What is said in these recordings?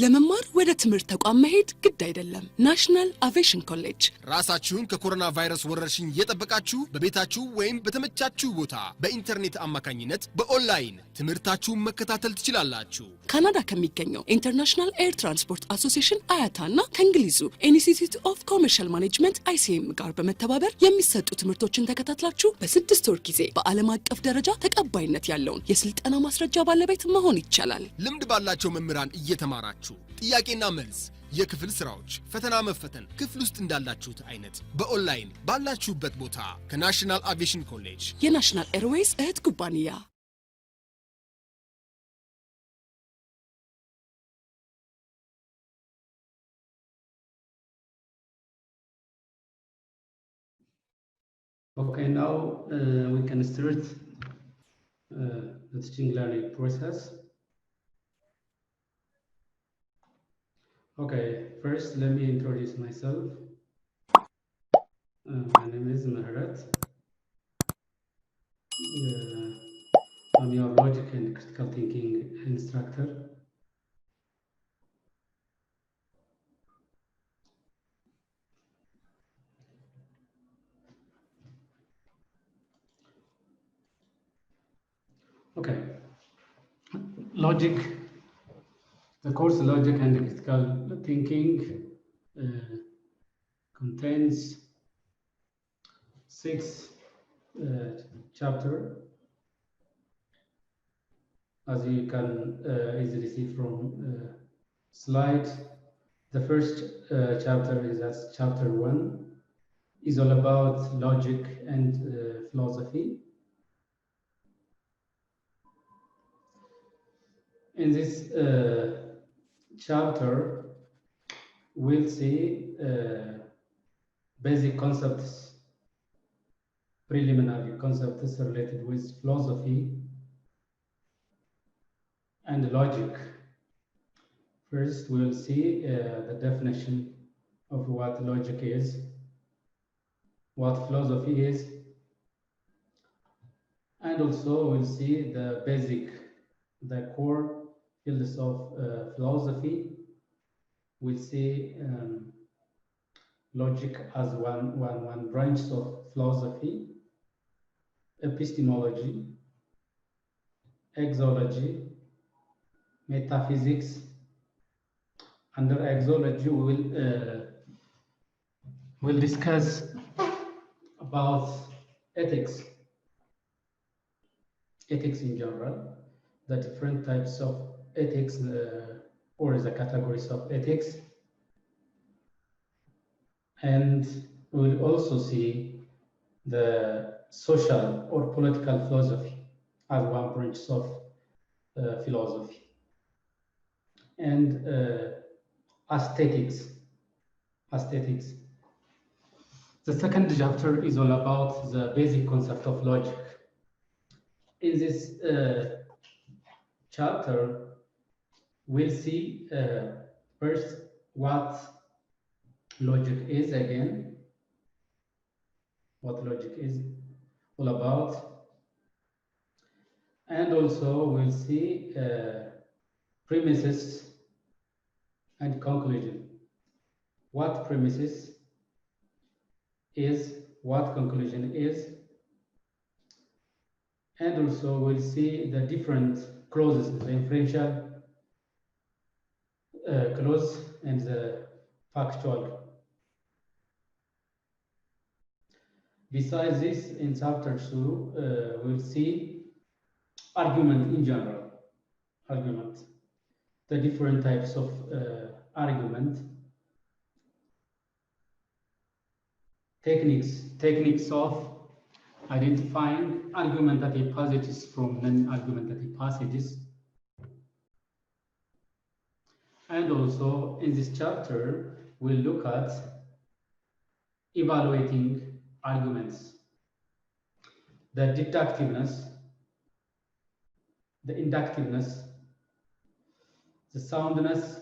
ለመማር ወደ ትምህርት ተቋም መሄድ ግድ አይደለም። ናሽናል አቪዬሽን ኮሌጅ ራሳችሁን ከኮሮና ቫይረስ ወረርሽኝ እየጠበቃችሁ በቤታችሁ ወይም በተመቻችሁ ቦታ በኢንተርኔት አማካኝነት በኦንላይን ትምህርታችሁን መከታተል ትችላላችሁ። ካናዳ ከሚገኘው ኢንተርናሽናል ኤር ትራንስፖርት አሶሲዬሽን አያታና ከእንግሊዙ ኢንስቲትዩት ኦፍ ኮመርሻል ማኔጅመንት ICM ጋር በመተባበር የሚሰጡ ትምህርቶችን ተከታትላችሁ በ6 ወር ጊዜ በዓለም አቀፍ ደረጃ ተቀባይነት ያለውን የስልጠና ማስረጃ ባለቤት መሆን ይቻላል። ልምድ ባላቸው መምህራን እየተማራችሁ ጥያቄና መልስ፣ የክፍል ስራዎች፣ ፈተና መፈተን ክፍል ውስጥ እንዳላችሁት አይነት በኦንላይን ባላችሁበት ቦታ ከናሽናል አቪዬሽን ኮሌጅ የናሽናል ኤርዌይስ እህት ኩባንያ Okay, now we can start the teaching learning process. Okay, first let me introduce myself. My name is Mehret. I'm your logic and critical thinking instructor. Okay, logic. The course Logic and Critical Thinking contains 6 chapters, as you can easily see from slide. The first chapter is chapter 1, is all about logic and philosophy. In this chapter, we'll see basic concepts, preliminary concepts related with philosophy and logic. First, we'll see the definition of what logic is, what philosophy is, and also we'll see the core fields of philosophy. We'll see logic as one branch of philosophy, epistemology, axology, metaphysics. Under axology, we'll discuss about ethics in general, the different types of ethics or the categories of ethics, and we'll also see the social or political philosophy as one branch of philosophy, and aesthetics. The second chapter is all about the basic concept of logic. In this chapter, we'll see first what logic is again, what logic is all about, and also we'll see premises and conclusion. What premises is, what conclusion is, and also we'll see the different clauses, the inferential clause and the factual. Besides this, in chapter 2, we'll see argument in general, the different types of argument, techniques of identifying argumentative passages from non-argumentative passages. And also in this chapter, we'll look at evaluating arguments, the deductiveness, the inductiveness, the soundness,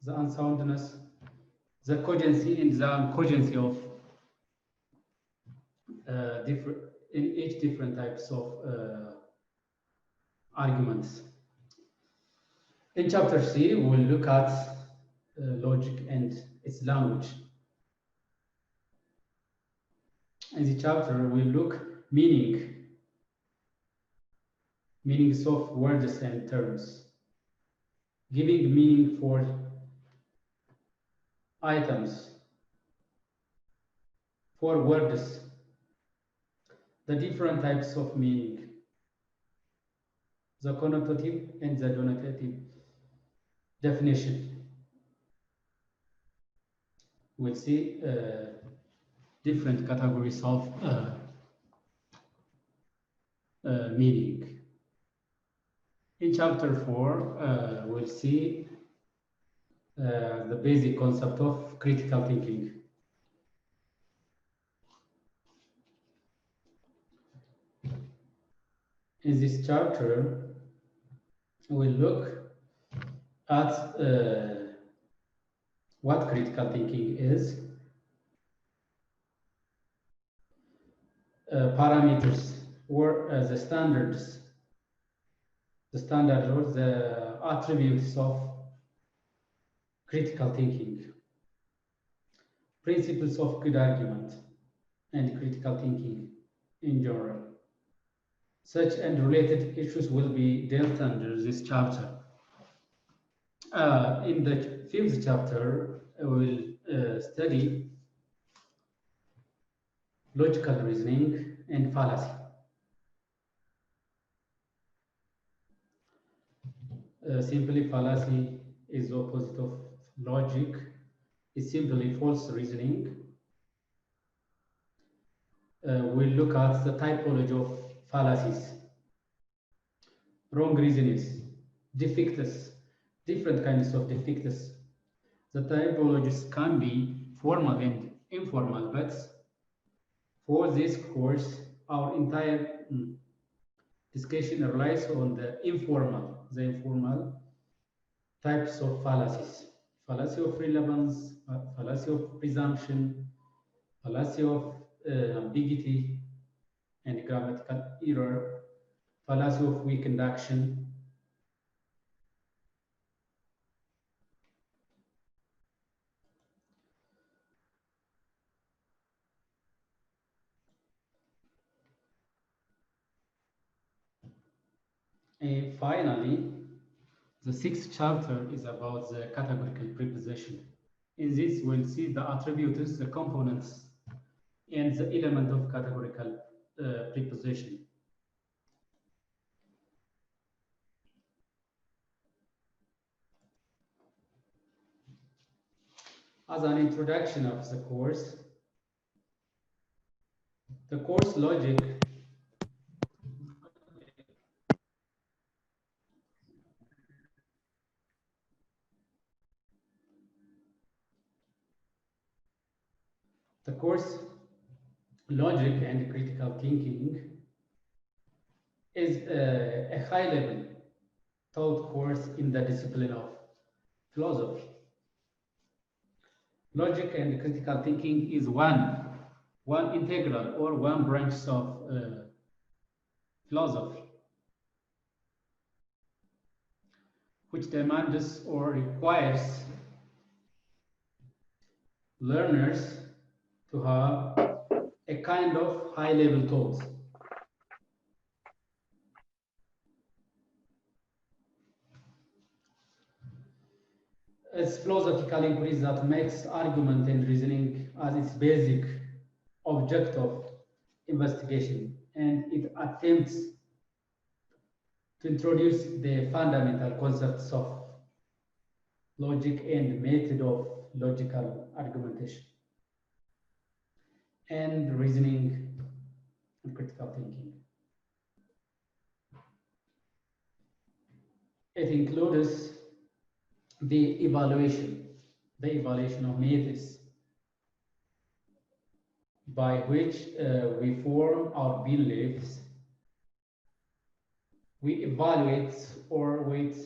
the unsoundness, the cogency and the uncogency of each different types of arguments. In chapter C, we'll look at logic and its language. In the chapter, we'll look meanings of words and terms, giving meaning for items, for words, the different types of meaning, the connotative and the denotative definition. We'll see different categories of meaning. In chapter 4, we'll see the basic concept of critical thinking. In this chapter, we'll look at what critical thinking is, parameters or the standards or the attributes of critical thinking, principles of good argument and critical thinking in general. Such and related issues will be dealt under this chapter. In the 5th chapter, we'll study logical reasoning and fallacy. Simply, fallacy is the opposite of logic. It's simply false reasoning. We'll look at the typology of fallacies, wrong reasonings, defects, different kinds of defects. The typologies can be formal and informal, but for this course, our entire discussion relies on the informal types of fallacies. Fallacy of relevance, fallacy of presumption, fallacy of ambiguity and grammatical error, fallacy of weak induction. And finally, the 6th chapter is about the categorical preposition. In this, we'll see the attributes, the components, and the element of categorical preposition. As an introduction of the course logic and critical thinking is a high-level taught course in the discipline of philosophy. Logic and critical thinking is one integral or one branch of philosophy, which demands or requires learners to have a kind of high-level thought. It's philosophical inquiry that makes argument and reasoning as its basic object of investigation, and it attempts to introduce the fundamental concepts of logic and method of logical argumentation and reasoning and critical thinking. It includes the evaluation of methods by which we form our beliefs. We evaluate or with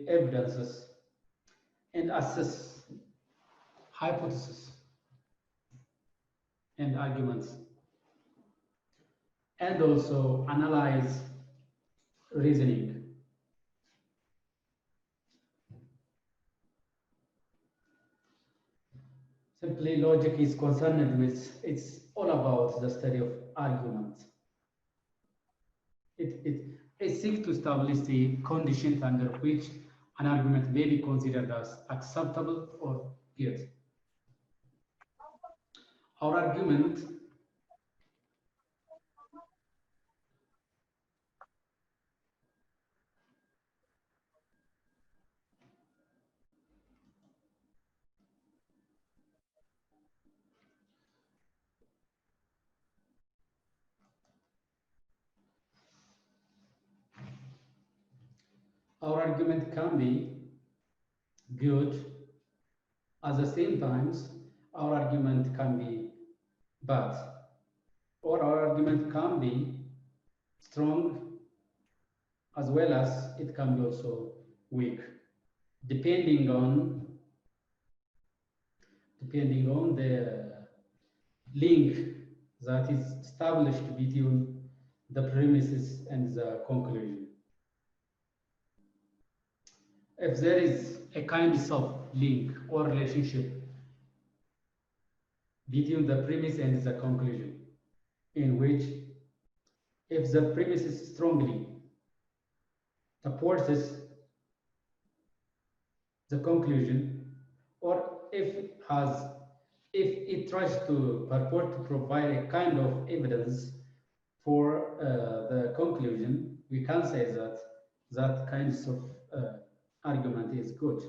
evidences and assess hypotheses and arguments, and also analyze reasoning Basically, logic is concerned with, it's all about the study of argument. It seeks to establish the conditions under which an argument may be considered as acceptable or good. Our argument can be good. At the same times, our argument can be bad, or our argument can be strong, as well as it can be also weak, depending on the link that is established between the premises and the conclusion. If there is a kind of link or relationship between the premise and the conclusion, in which if the premise strongly supports the conclusion, or if it tries to purport to provide a kind of evidence for the conclusion, we can say that that kind of argument is good.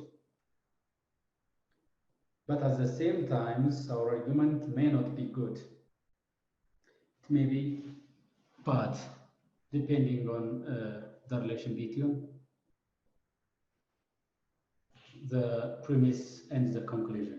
But at the same time, our argument may not be good. It may be bad, depending on the relation between the premise and the conclusion.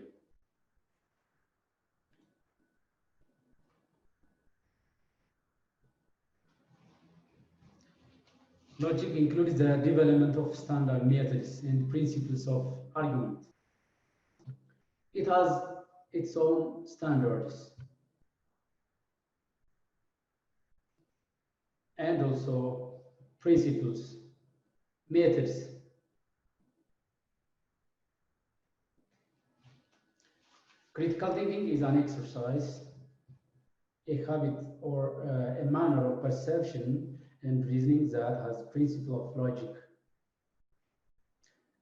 Logic includes the development of standard methods and principles of argument. It has its own standards and also principles, methods. Critical thinking is an exercise, a habit, or a manner of perception and reasoning that has principle of logic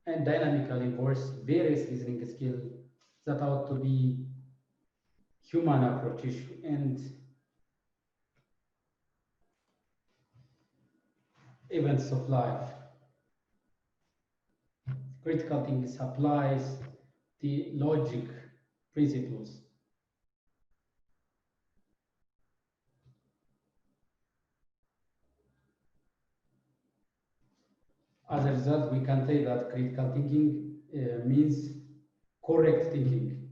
and dynamically involves various reasoning skills that ought to be human approach and events of life. Critical thinking applies the logic principles. As a result, we can say that critical thinking means correct thinking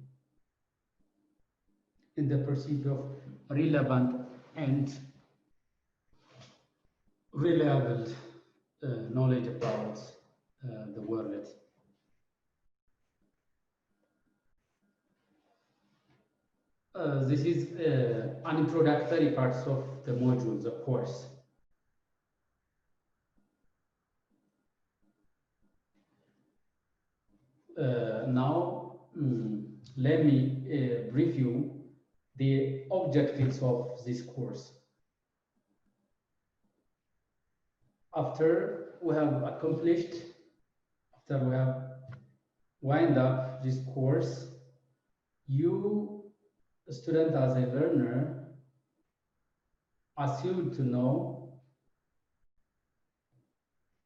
in the pursuit of relevant and reliable knowledge about the world. This is an introductory part of the modules, of course. Now, let me brief you the objectives of this course. After we have wind up this course, you, a student as a learner, assume to know,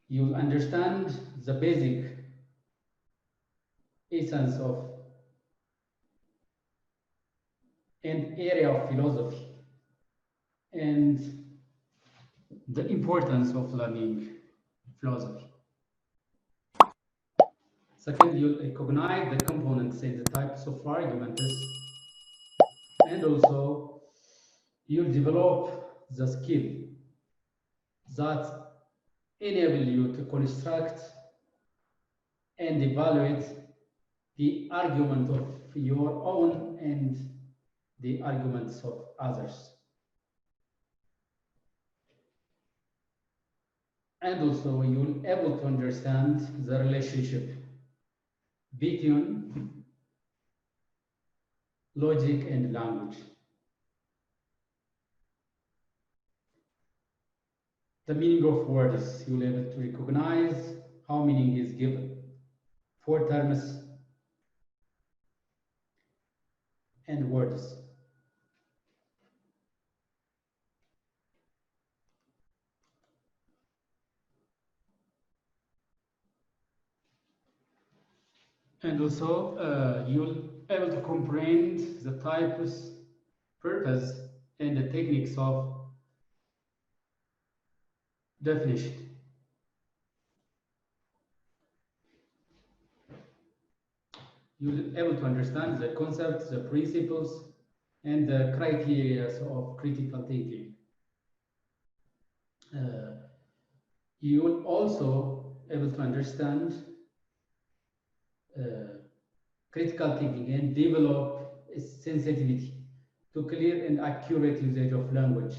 you'll understand the basic essence of an area of philosophy and the importance of learning philosophy. Second, you'll recognize the components and the types of arguments, and also you'll develop the skill that enable you to construct and evaluate the argument of your own and the arguments of others. And also you'll be able to understand the relationship between logic and language. The meaning of words, you will be able to recognize how meaning is given for terms and words. And also, you'll be able to comprehend the types, purpose, and the techniques of definition. You'll be able to understand the concepts, the principles, and the criteria of critical thinking. You will also be able to understand critical thinking and develop a sensitivity to clear and accurate usage of language,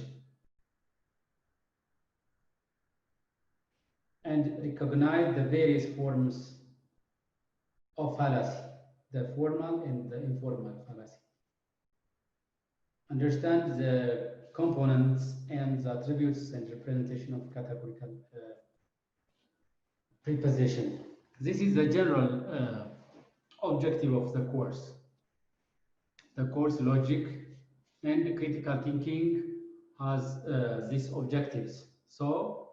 and recognize the various forms of fallacy, the formal and the informal fallacy. Understand the components and the attributes and representation of categorical preposition. This is the general objective of the course. The course logic and critical thinking has these objectives. So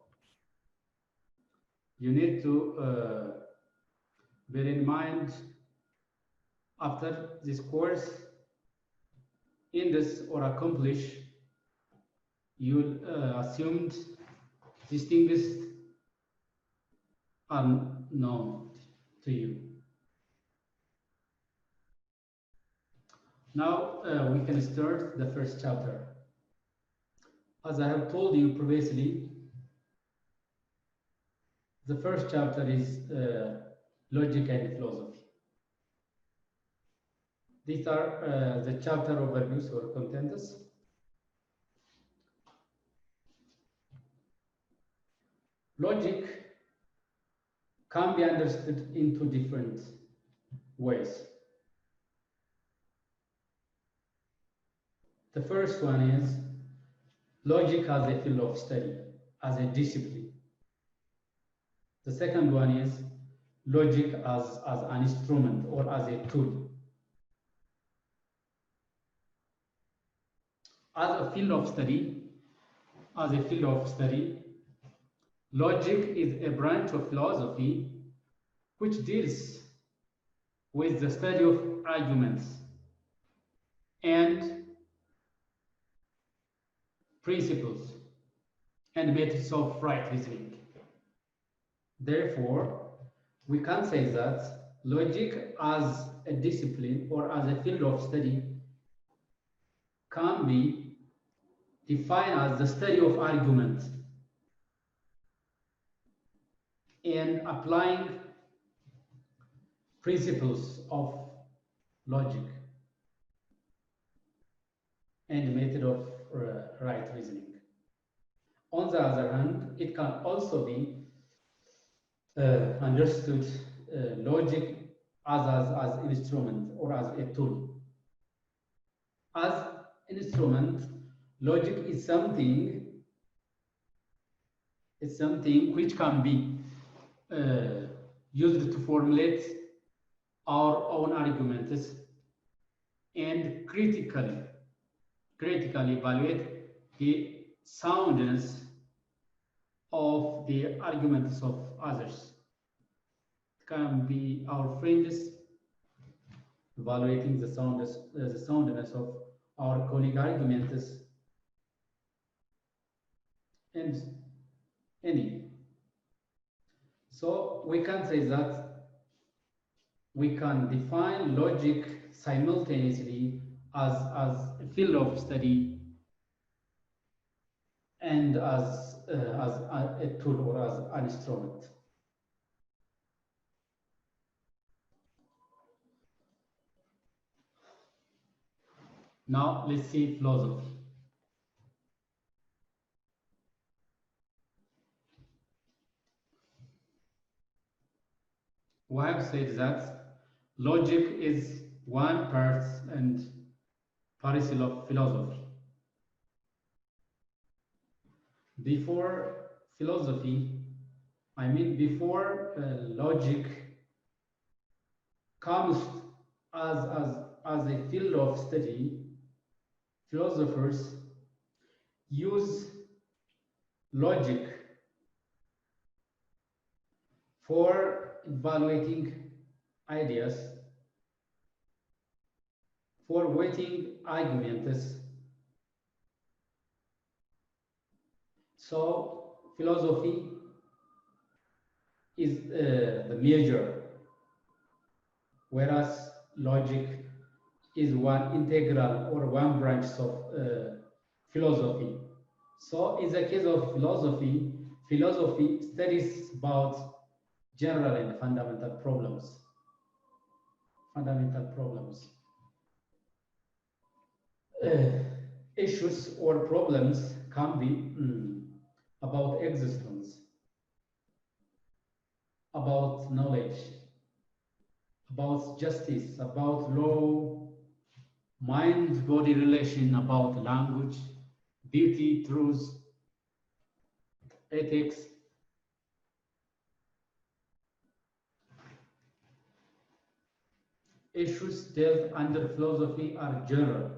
you need to bear in mind after this course, in this or accomplish, you assumed these things are known to you. Now we can start the first chapter. As I have told you previously, the first chapter is logic and philosophy. These are the chapter overviews or contents. Logic can be understood in two different ways. The first one is logic as a field of study, as a discipline. The second one is logic as an instrument or as a tool. As a field of study, logic is a branch of philosophy which deals with the study of arguments and principles and methods of right reasoning. Therefore, we can say that logic as a discipline or as a field of study can be defined as the study of argument and applying principles of logic and method of right reasoning. On the other hand, it can also be understood logic as an instrument or as a tool. As an instrument, logic is something which can be used to formulate our own arguments and critically evaluate the soundness of the arguments of others. It can be our friends evaluating the soundness of our colleague arguments and any. So we can say that we can define logic simultaneously as a field of study and as a tool or as an instrument. Now let's see philosophy. We have said that logic is one part and parcel of philosophy. Before philosophy, I mean before logic comes as a field of study, philosophers use logic for evaluating ideas, for weighting arguments. So philosophy is the major, whereas logic is one integral or one branch of philosophy. So in the case of philosophy, philosophy studies about general and fundamental problems. Issues or problems can be about existence, about knowledge, about justice, about law, mind-body relation, about language, beauty, truth, ethics. Issues dealt under philosophy are general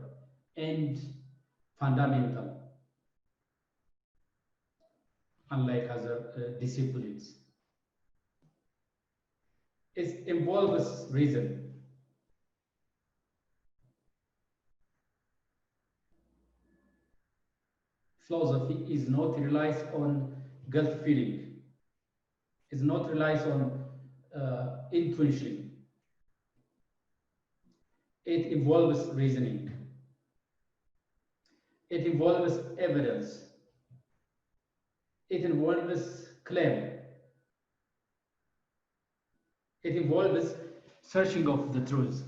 and fundamental, unlike other disciplines. It involves reason. Philosophy is not relies on gut feeling. It's not relies on intuition. It involves reasoning. It involves evidence. It involves claim. It involves searching of the truth.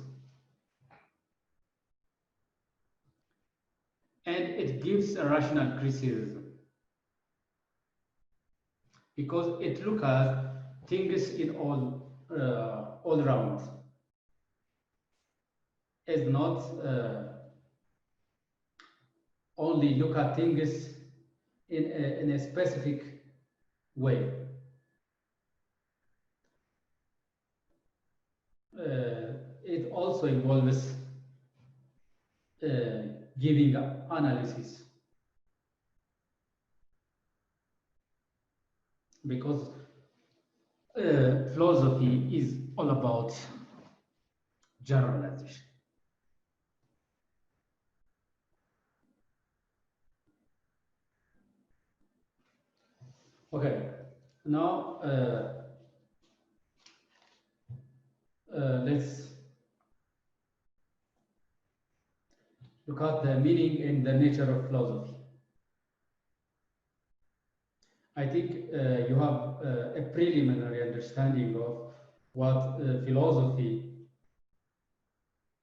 And it gives a rational criticism because it looks at things in all around. It's not only look at things in a specific way. It also involves giving analysis, because philosophy is all about generalization. Okay, now let's look at the meaning and the nature of philosophy. I think you have a preliminary understanding of what philosophy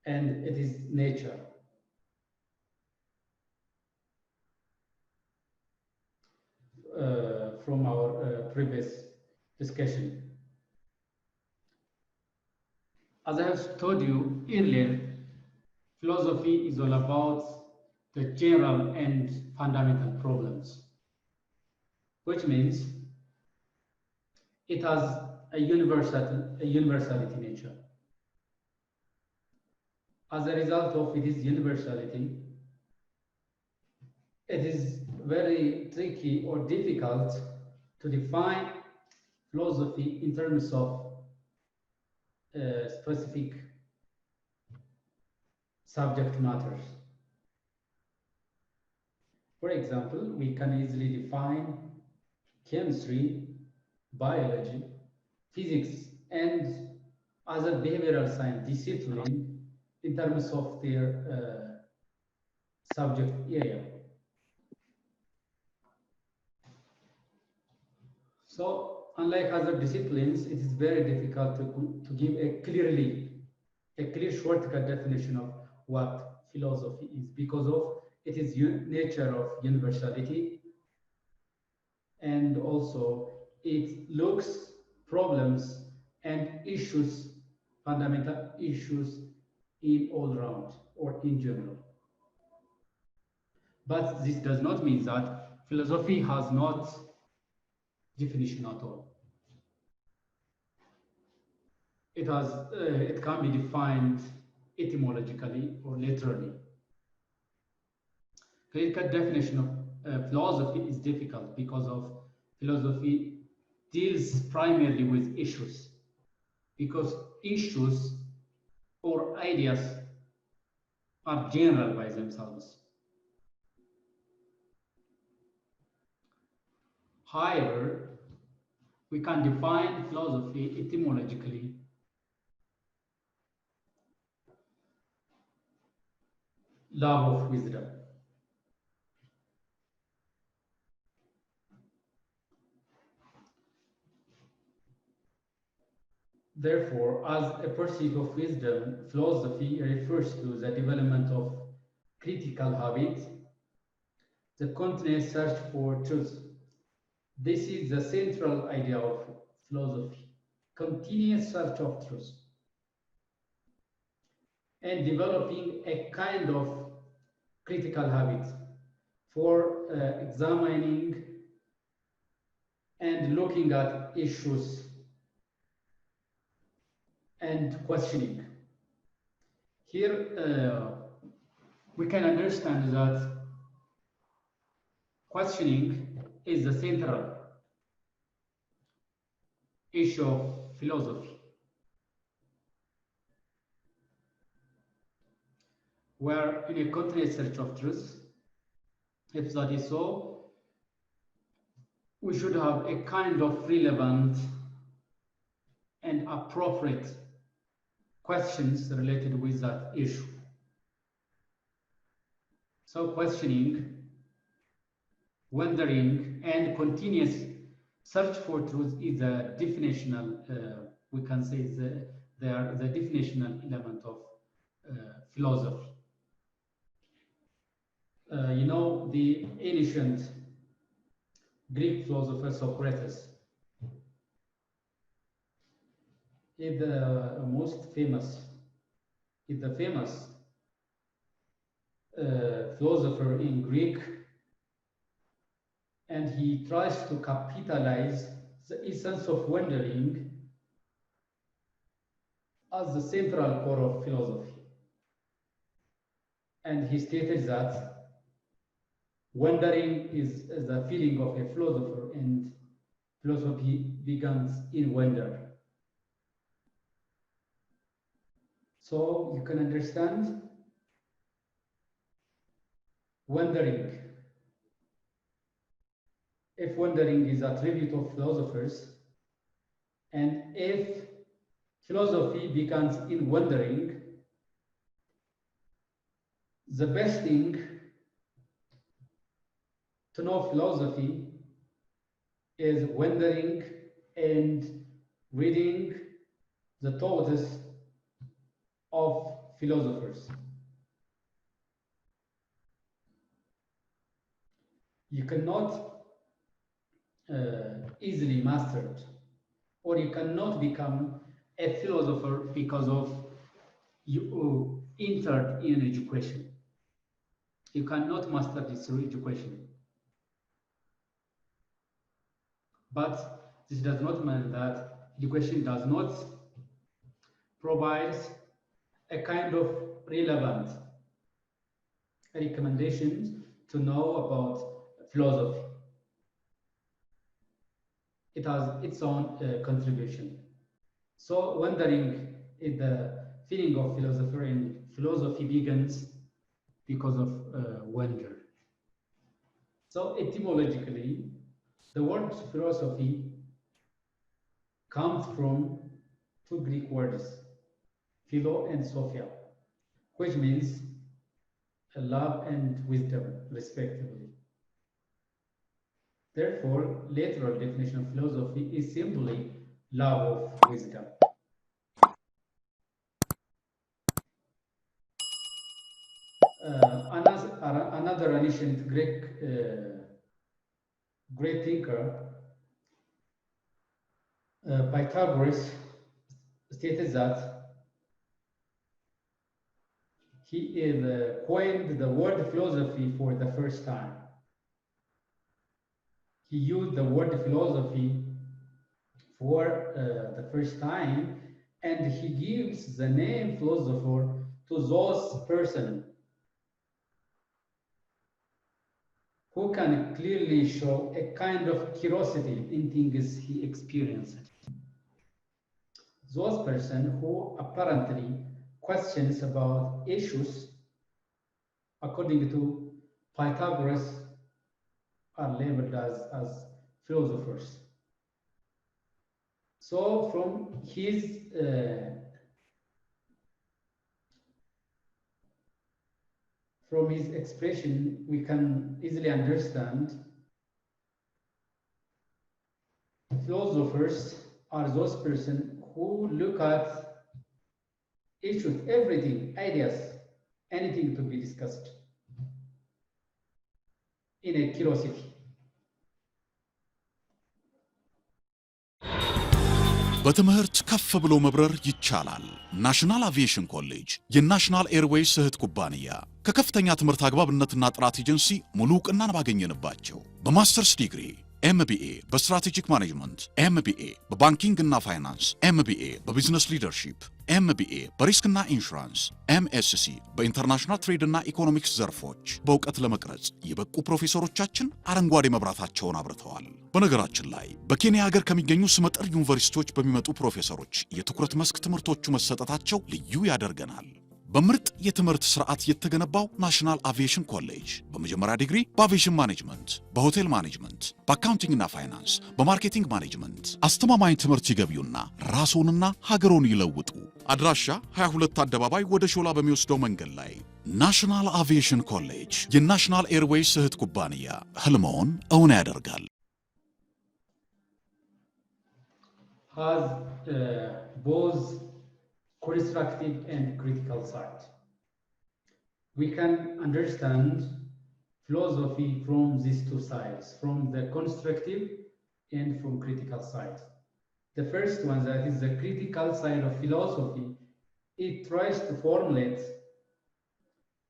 and its nature. From our previous discussion. As I have told you earlier, philosophy is all about the general and fundamental problems, which means it has a universality nature. As a result of its universality, it is very tricky or difficult to define philosophy in terms of specific subject matters. For example, we can easily define chemistry, biology, physics, and other behavioral science disciplines in terms of their subject area. So, unlike other disciplines, it is very difficult to give a clear shortcut definition of what philosophy is because of its nature of universality, and also it looks problems and issues, fundamental issues in all round or in general. But this does not mean that philosophy has not definition at all. It can be defined etymologically or literally. Critical definition of philosophy is difficult because of philosophy deals primarily with issues, because issues or ideas are general by themselves. However, we can define philosophy etymologically love of wisdom. Therefore, as a pursuit of wisdom, philosophy refers to the development of critical habit, the continuous search for truth. This is the central idea of philosophy, continuous search of truth, and developing a kind of critical habit for examining and looking at issues and questioning. Here, we can understand that questioning is the central issue of philosophy, where in a continuous search of truth, if that is so, we should have a kind of relevant and appropriate questions related with that issue. So questioning, wondering, and continuous search for truth is the definitional, we can say they are the definitional element of philosophy. You know, the ancient Greek philosopher Socrates is the most famous, philosopher in Greek, and he tries to capitalize the essence of wondering as the central core of philosophy. And he stated that wondering is the feeling of a philosopher, and philosophy begins in wonder. So you can understand wondering. If wondering is a tribute of philosophers, and if philosophy begins in wondering, the best thing to know philosophy is wondering and reading the thoughts of philosophers. You cannot easily master it, or you cannot become a philosopher because of you entered in education. You cannot master this through education. But this does not mean that education does not provide a kind of relevant recommendations to know about philosophy. It has its own contribution. So wondering is the feeling of philosopher, and philosophy begins because of wonder. So etymologically, the word philosophy comes from two Greek words, philo and sophia, which means love and wisdom, respectively. Therefore, literal definition of philosophy is simply love of wisdom. Another ancient Greek great thinker, Pythagoras, stated that he coined the word philosophy for the first time. He used the word philosophy for the first time, and he gives the name philosopher to those persons who can clearly show a kind of curiosity in things he experienced. Those persons who apparently questions about issues according to Pythagoras are labeled as philosophers. So from his expression, we can easily understand philosophers are those persons who look at issues, everything, ideas, anything to be discussed in a curiosity. በትምህርት ከፍ ብሎ መብረር ይቻላል። ናሽናል አቪዬሽን ኮሌጅ የናሽናል ኤርዌይስ እህት ኩባንያ ከከፍተኛ ትምህርት አግባብነትና ጥራት ኤጀንሲ ሙሉ ዕውቅናን ባገኘንባቸው በማስተርስ ዲግሪ ኤምቢኤ በስትራቴጂክ ማኔጅመንት፣ ኤምቢኤ በባንኪንግ እና ፋይናንስ፣ ኤምቢኤ በቢዝነስ ሊደርሺፕ፣ ኤምቢኤ በሪስክና ኢንሹራንስ፣ ኤምኤስሲ በኢንተርናሽናል ትሬድ እና ኢኮኖሚክስ ዘርፎች በእውቀት ለመቅረጽ የበቁ ፕሮፌሰሮቻችን አረንጓዴ መብራታቸውን አብርተዋል። በነገራችን ላይ በኬንያ ሀገር ከሚገኙ ስመጥር ዩኒቨርሲቲዎች በሚመጡ ፕሮፌሰሮች የትኩረት መስክ ትምህርቶቹ መሰጠታቸው ልዩ ያደርገናል። በምርጥ የትምህርት ስርዓት የተገነባው ናሽናል አቪዬሽን ኮሌጅ በመጀመሪያ ዲግሪ በአቪዬሽን ማኔጅመንት፣ በሆቴል ማኔጅመንት፣ በአካውንቲንግና ፋይናንስ፣ በማርኬቲንግ ማኔጅመንት አስተማማኝ ትምህርት ይገቢውና ራስዎንና ሀገሮን ይለውጡ። አድራሻ 22 አደባባይ ወደ ሾላ በሚወስደው መንገድ ላይ ናሽናል አቪዬሽን ኮሌጅ የናሽናል ኤርዌይስ እህት ኩባንያ ህልሞን እውን ያደርጋል። has both constructive and critical side. We can understand philosophy from these two sides, from the constructive and from critical side. The first one, that is the critical side of philosophy, it tries to formulate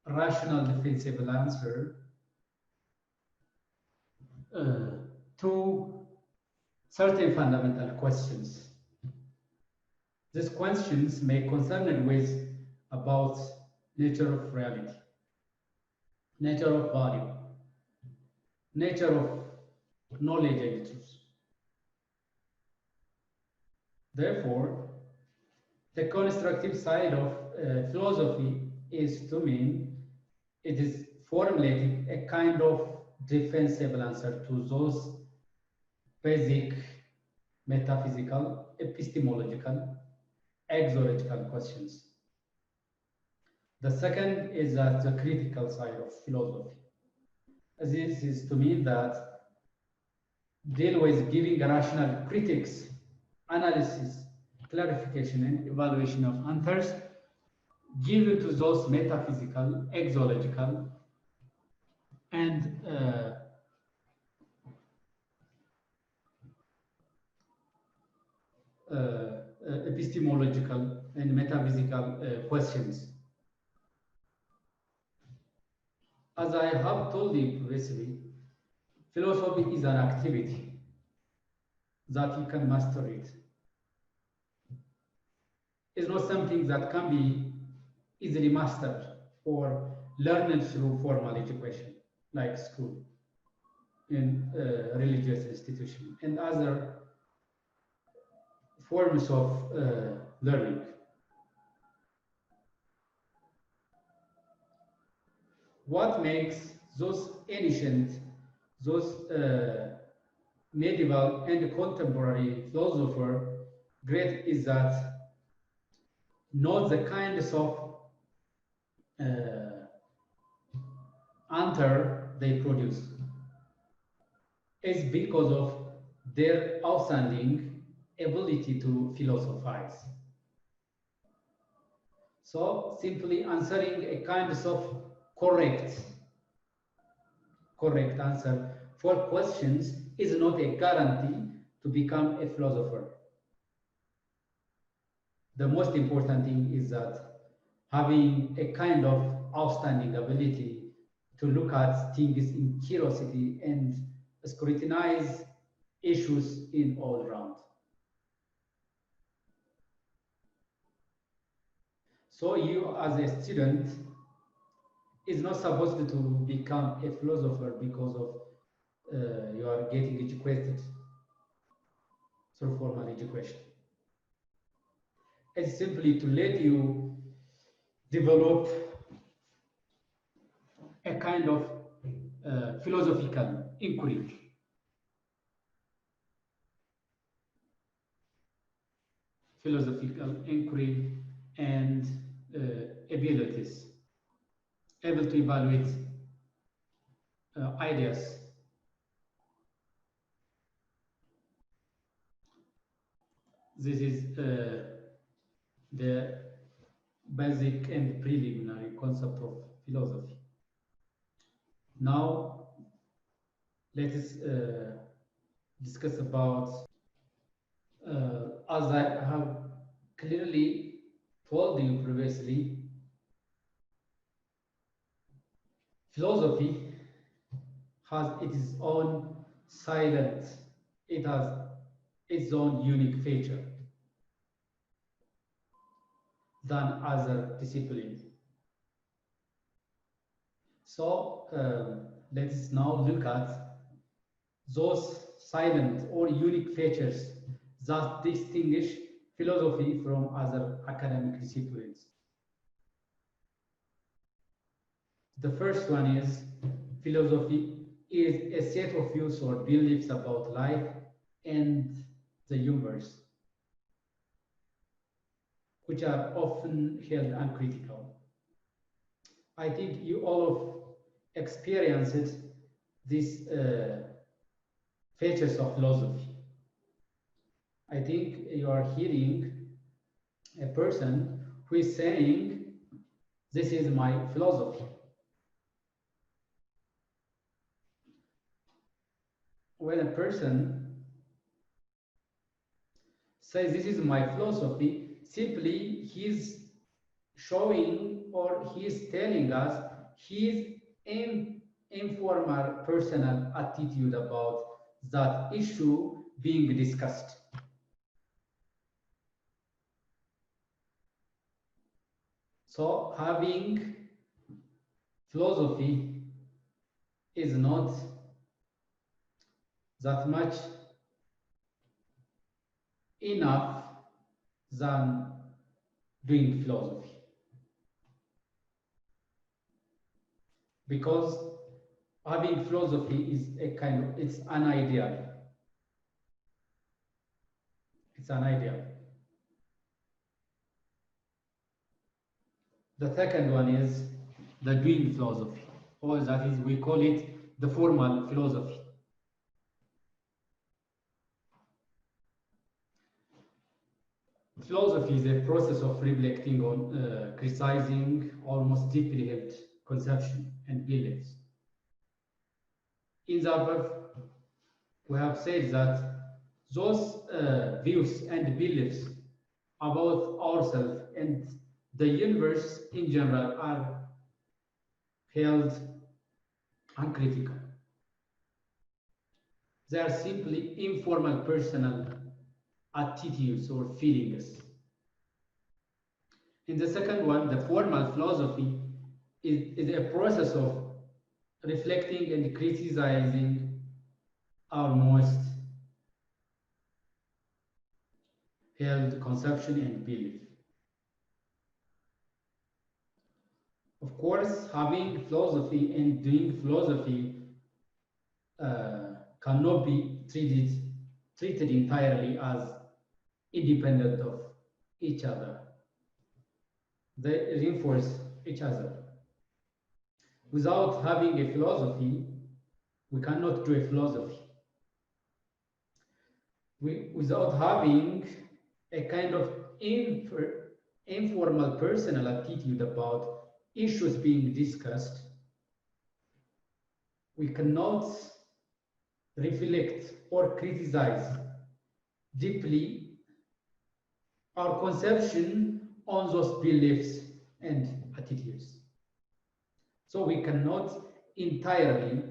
a rational defensible answer to certain fundamental questions. These questions may concern with about nature of reality, nature of value, nature of knowledge and truth. Therefore, the constructive side of philosophy is to mean it is formulating a kind of defensible answer to those basic metaphysical, epistemological, axological questions. The second is the critical side of philosophy. This is to mean that deal with giving rational critics, analysis, clarification, and evaluation of answers given to those metaphysical, axological, and epistemological and metaphysical questions. As I have told you previously, philosophy is an activity that you can master it. It's not something that can be easily mastered or learned through formal education, like school, in religious institution, and other forms of learning. What makes those ancient, those medieval and contemporary philosophers great is that not the kinds of answer they produce. It's because of their outstanding ability to philosophize. So simply answering a kind of correct answer for questions is not a guarantee to become a philosopher. The most important thing is that having a kind of outstanding ability to look at things in curiosity and scrutinize issues in all round. So you as a student is not supposed to become a philosopher because of you are getting educated through formal education. It's simply to let you develop a kind of philosophical inquiry. Philosophical inquiry and abilities, able to evaluate ideas. This is the basic and preliminary concept of philosophy. Now, let us discuss about, as I have clearly told you previously, philosophy has its own silent, it has its own unique feature than other disciplines. So let us now look at those silent or unique features that distinguish philosophy from other academic disciplines. The first one is philosophy is a set of views or beliefs about life and the universe, which are often held uncritical. I think you all have experienced these features of philosophy. I think you are hearing a person who is saying, "This is my philosophy." When a person says, "This is my philosophy," simply he's showing or he's telling us his informal personal attitude about that issue being discussed. So having philosophy is not that much enough than doing philosophy, because having philosophy is a kind of, it's an ideal. It's an ideal. The second one is the doing philosophy, or that is, we call it the formal philosophy. Philosophy is a process of reflecting on, criticizing almost deeply held conception and beliefs. In the above, we have said that those views and beliefs about ourselves and the universe in general are held uncritical. They are simply informal personal attitudes or feelings. In the second one, the formal philosophy is a process of reflecting and criticizing our most held conception and belief. Of course, having philosophy and doing philosophy cannot be treated entirely as independent of each other. They reinforce each other. Without having a philosophy, we cannot do a philosophy. Without having a kind of informal personal attitude about issues being discussed, we cannot reflect or criticize deeply our conception on those beliefs and attitudes. So we cannot entirely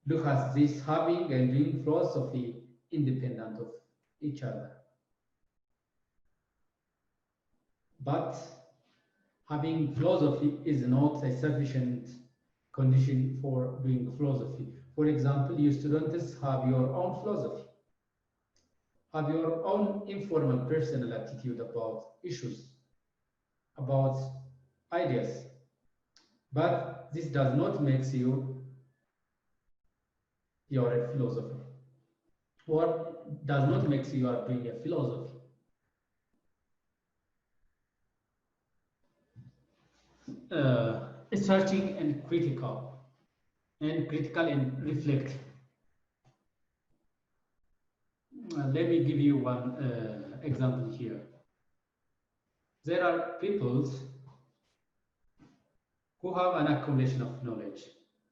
look at this having and doing philosophy independent of each other. But having philosophy is not a sufficient condition for doing philosophy. For example, you students have your own philosophy, have your own informal personal attitude about issues, about ideas. But this does not make you're a philosopher, or does not make you are doing a philosophy. Searching and critical and reflective. Let me give you one example here. There are people who have an accumulation of knowledge,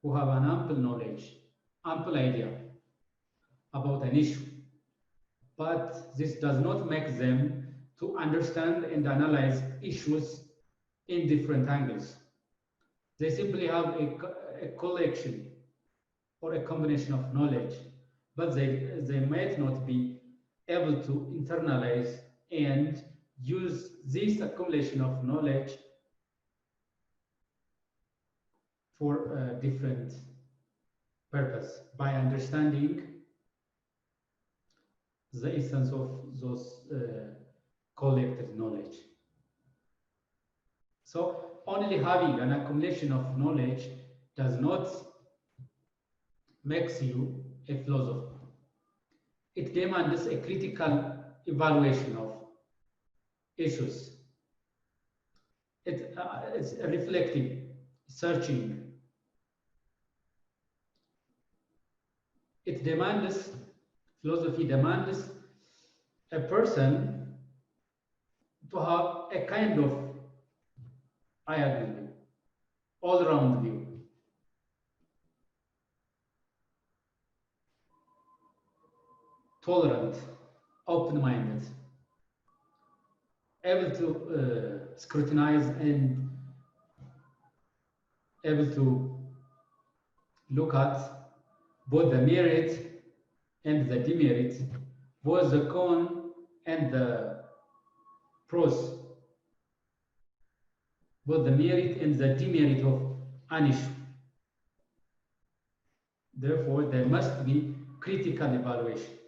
who have an ample knowledge, ample idea about an issue, but this does not make them to understand and analyze issues in different angles. They simply have a collection or a combination of knowledge, but they might not be able to internalize and use this accumulation of knowledge for a different purpose by understanding the essence of those collected knowledge. So only having an accumulation of knowledge does not make you a philosopher. It demands a critical evaluation of issues. It's reflective, searching. Philosophy demands a person to have a kind of, I agree, all-round view. Tolerant, open-minded, able to scrutinize and able to look at both the merit and the demerit, both the con and the pros, both the merit and the demerit of an issue. Therefore, there must be critical evaluation.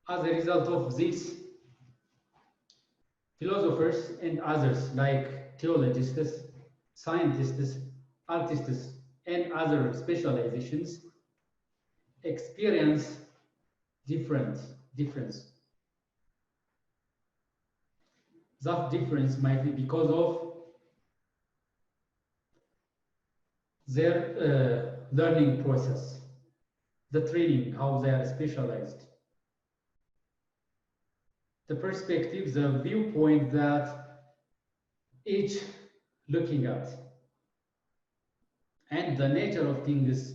As a result of this, philosophers and others like theologists, scientists, artists, and other specializations experience difference. That difference might be because of their learning process, the training, how they are specialized, the perspective, the viewpoint that each looking at, and the nature of things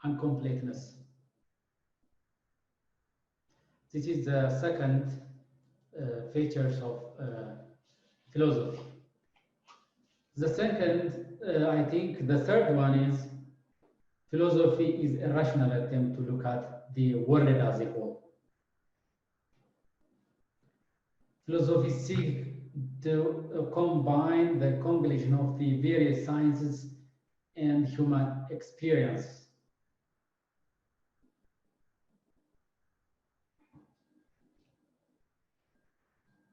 and completeness. This is the second features of philosophy. The second, I think the third one is philosophy is a rational attempt to look at the world as a whole. Philosophy seeks to combine the combination of the various sciences and human experience.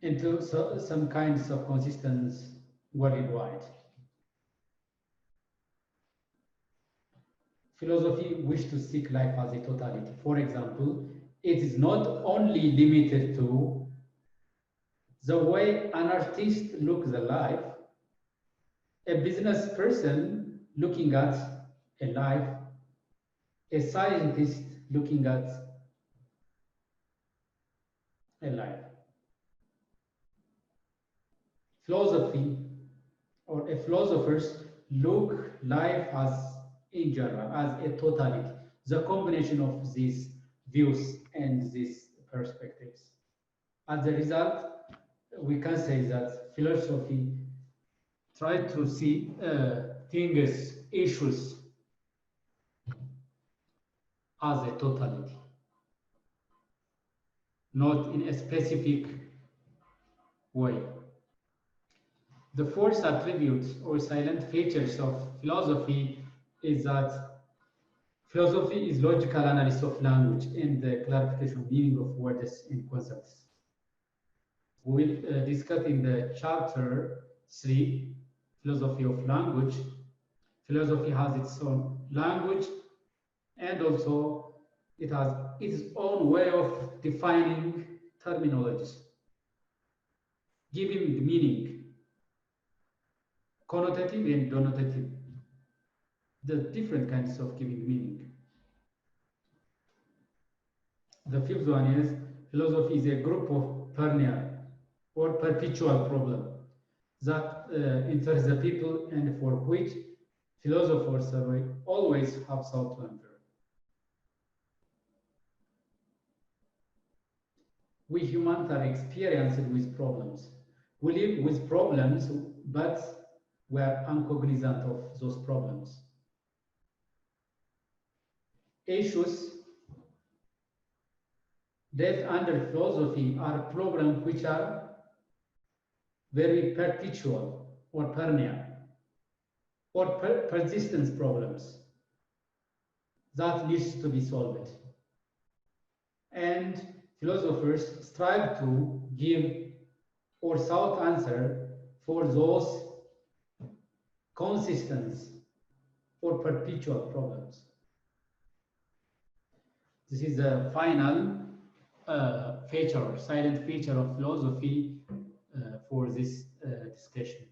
Into some kinds of consistency worldwide. Philosophy wishes to seek life as a totality. For example, it is not only limited to the way an artist looks at life, a business person looking at a life, a scientist looking at a life. Philosophy or a philosophers look life as in general, as a totality, the combination of these views and these perspectives. As a result, we can say that philosophy try to see things, issues as a totality, not in a specific way. The fourth attribute or silent features of philosophy is that philosophy is logical analysis of language and the clarification of meaning of words and concepts. We will discuss in the chapter 3, philosophy of language. Philosophy has its own language and also it has its own way of defining terminologies, giving the meaning, connotative and denotative, the different kinds of giving meaning. The fifth one is philosophy is a group of perennial or perpetual problem that interests the people and for which philosophers always have sought to answer. We humans are experienced with problems. We live with problems, but we are uncognizant of those problems. Issues that under philosophy are problems which are very perpetual or perennial or persistence problems that needs to be solved. And philosophers strive to give or sought answer for those consistent or perpetual problems. This is the final feature, silent feature of philosophy for this discussion.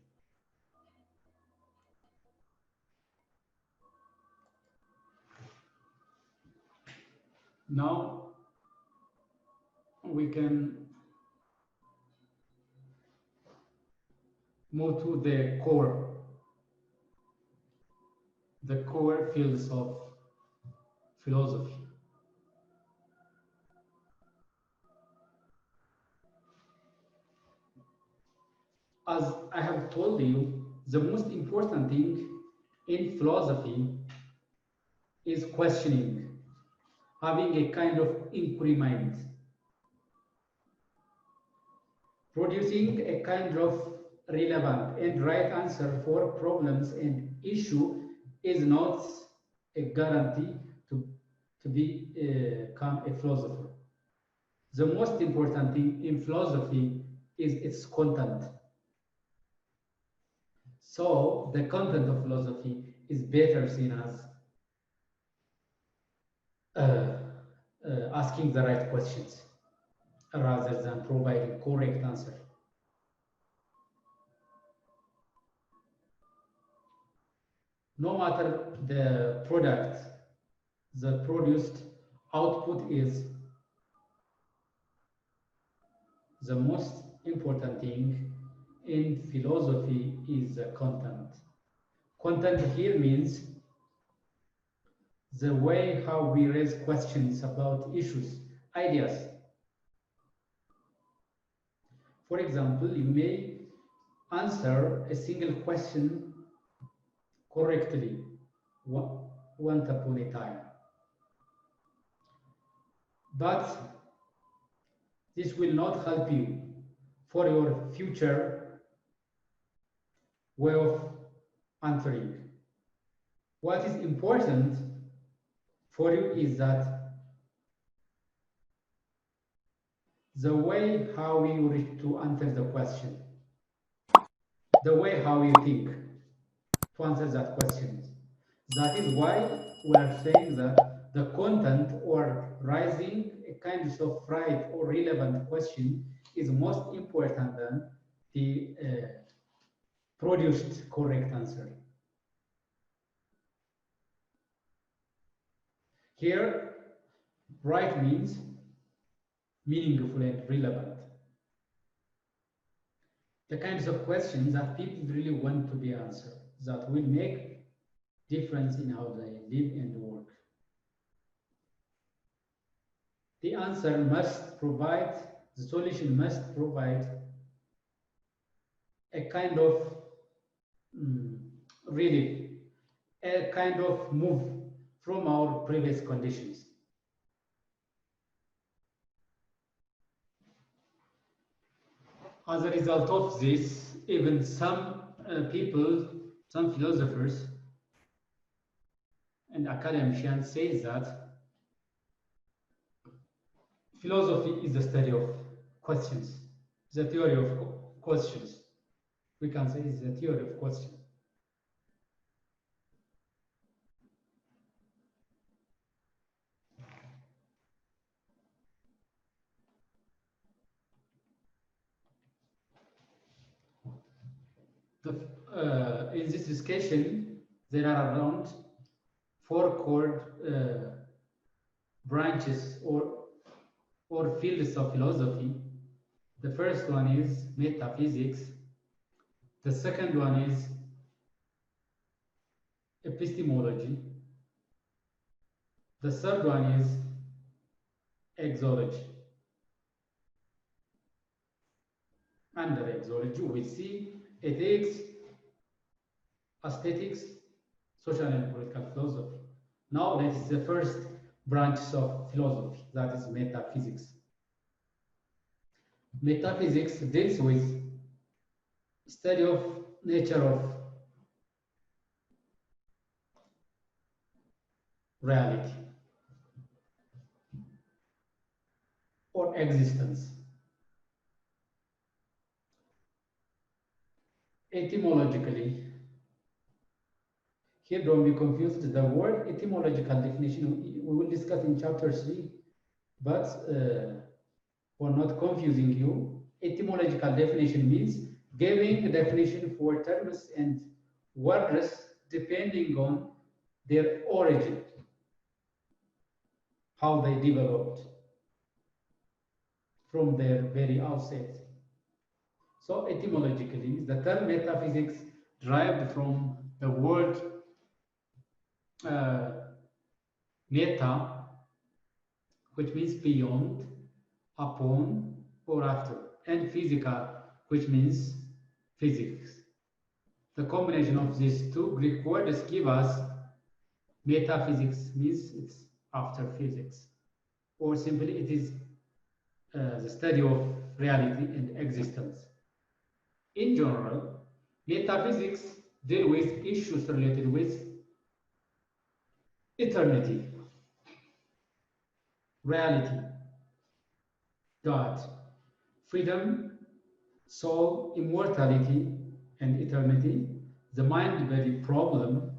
Now we can move to the core fields of philosophy. As I have told you, the most important thing in philosophy is questioning, having a kind of inquiry mind, producing a kind of relevant and right answer for problems and issue is not a guarantee to become a philosopher. The most important thing in philosophy is its content. So the content of philosophy is better seen as asking the right questions rather than providing correct answer. No matter the product, the produced output is the most important thing in philosophy is the content. Content here means the way how we raise questions about issues, ideas. For example, you may answer a single question correctly once upon a time. But this will not help you for your future way of answering. What is important for you is that the way how you reach to answer the question, the way how you think to answer that question. That is why we are saying that the content or raising a kind of right or relevant question is most important than the produced correct answer. Here, right means meaningful and relevant. The kinds of questions that people really want to be answered, that will make difference in how they live and work. The answer must provide, the solution must provide a kind of really a kind of move from our previous conditions. As a result of this, even some people, some philosophers and academicians say that philosophy is the study of questions, the theory of questions. We can say it's the theory of questions. In this discussion, there are around 4 core branches or fields of philosophy. The first one is metaphysics. The second one is epistemology. The third one is axology. Under axology, we see ethics, aesthetics, social and political philosophy. Now that is the first branch of philosophy, that is metaphysics. Metaphysics deals with study of nature of reality or existence. Etymologically, here don't be confused, the word etymological definition we will discuss in chapter 3, but for not confusing you, etymological definition means giving a definition for terms and words depending on their origin, how they developed from their very outset. So etymologically, the term metaphysics derived from the word meta, which means beyond, upon, or after, and physica, which means physics. The combination of these two Greek words give us metaphysics, means it's after physics, or simply it is the study of reality and existence. In general, metaphysics deal with issues related with eternity, reality, God, freedom, soul, immortality, and eternity, the mind-body problem,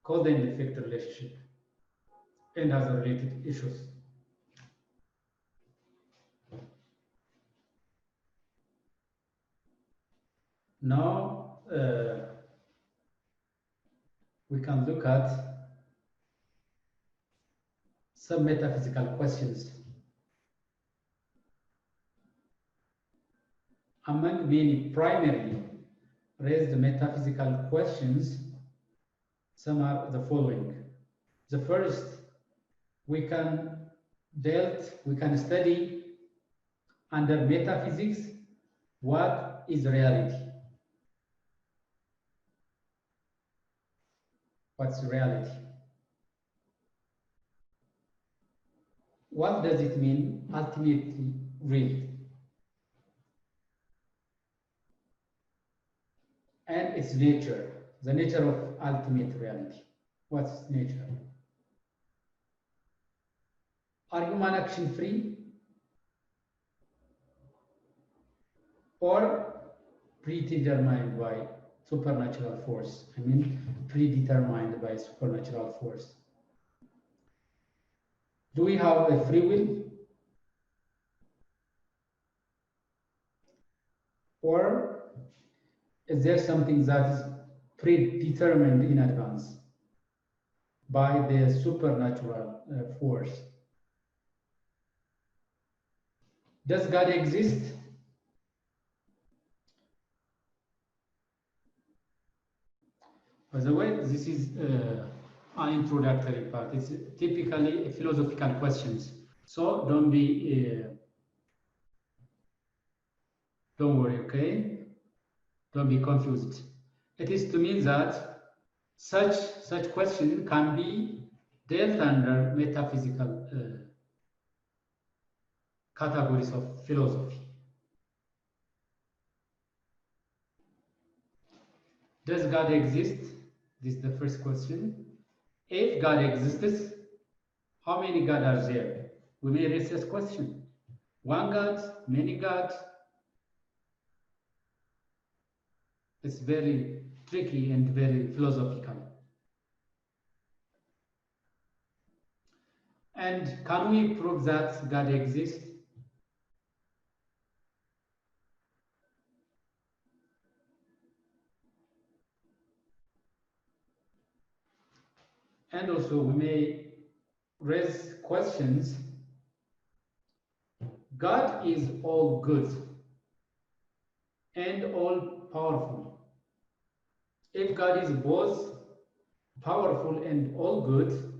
cause and effect relationship, and other related issues. Now, we can look at some metaphysical questions. Among many primarily raised metaphysical questions, some are the following. The first, we can study under metaphysics what is reality. What's reality? What does it mean ultimately real? And its nature, the nature of ultimate reality. What's nature? Are human action free or predetermined by supernatural force? I mean, predetermined by supernatural force. Do we have a free will? Or is there something that is predetermined in advance by the supernatural force? Does God exist? By the way, this is an introductory part. It's typically a philosophical questions. So don't be, don't worry, okay? Don't be confused. It is to mean that such question can be dealt under metaphysical categories of philosophy. Does God exist? This is the first question. If God exists, how many gods are there? We may raise this question. One God, many gods? It's very tricky and very philosophical. And can we prove that God exists? And also we may raise questions. God is all good and all powerful. If God is both powerful and all good,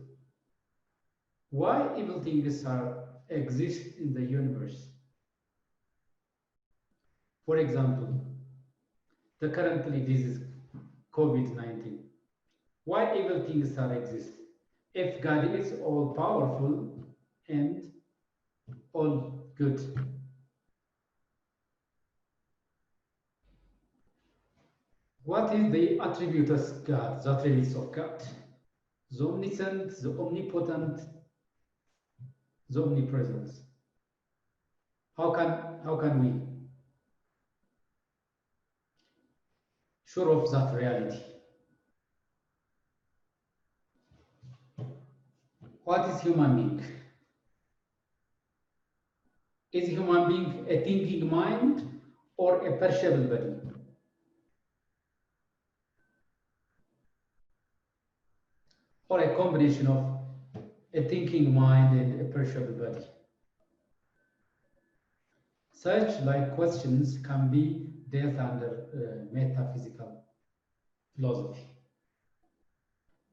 why evil things exist in the universe? For example, the currently disease COVID-19. Why evil things exist? If God is all powerful and all good. What is the attribute of God, the attributes of God? The omniscient, the omnipotent, the omnipresent. How can we sure of that reality? What is human being? Is human being a thinking mind or a perceptual body? Or a combination of a thinking mind and a perceptual body? Such like questions can be dealt under metaphysical philosophy.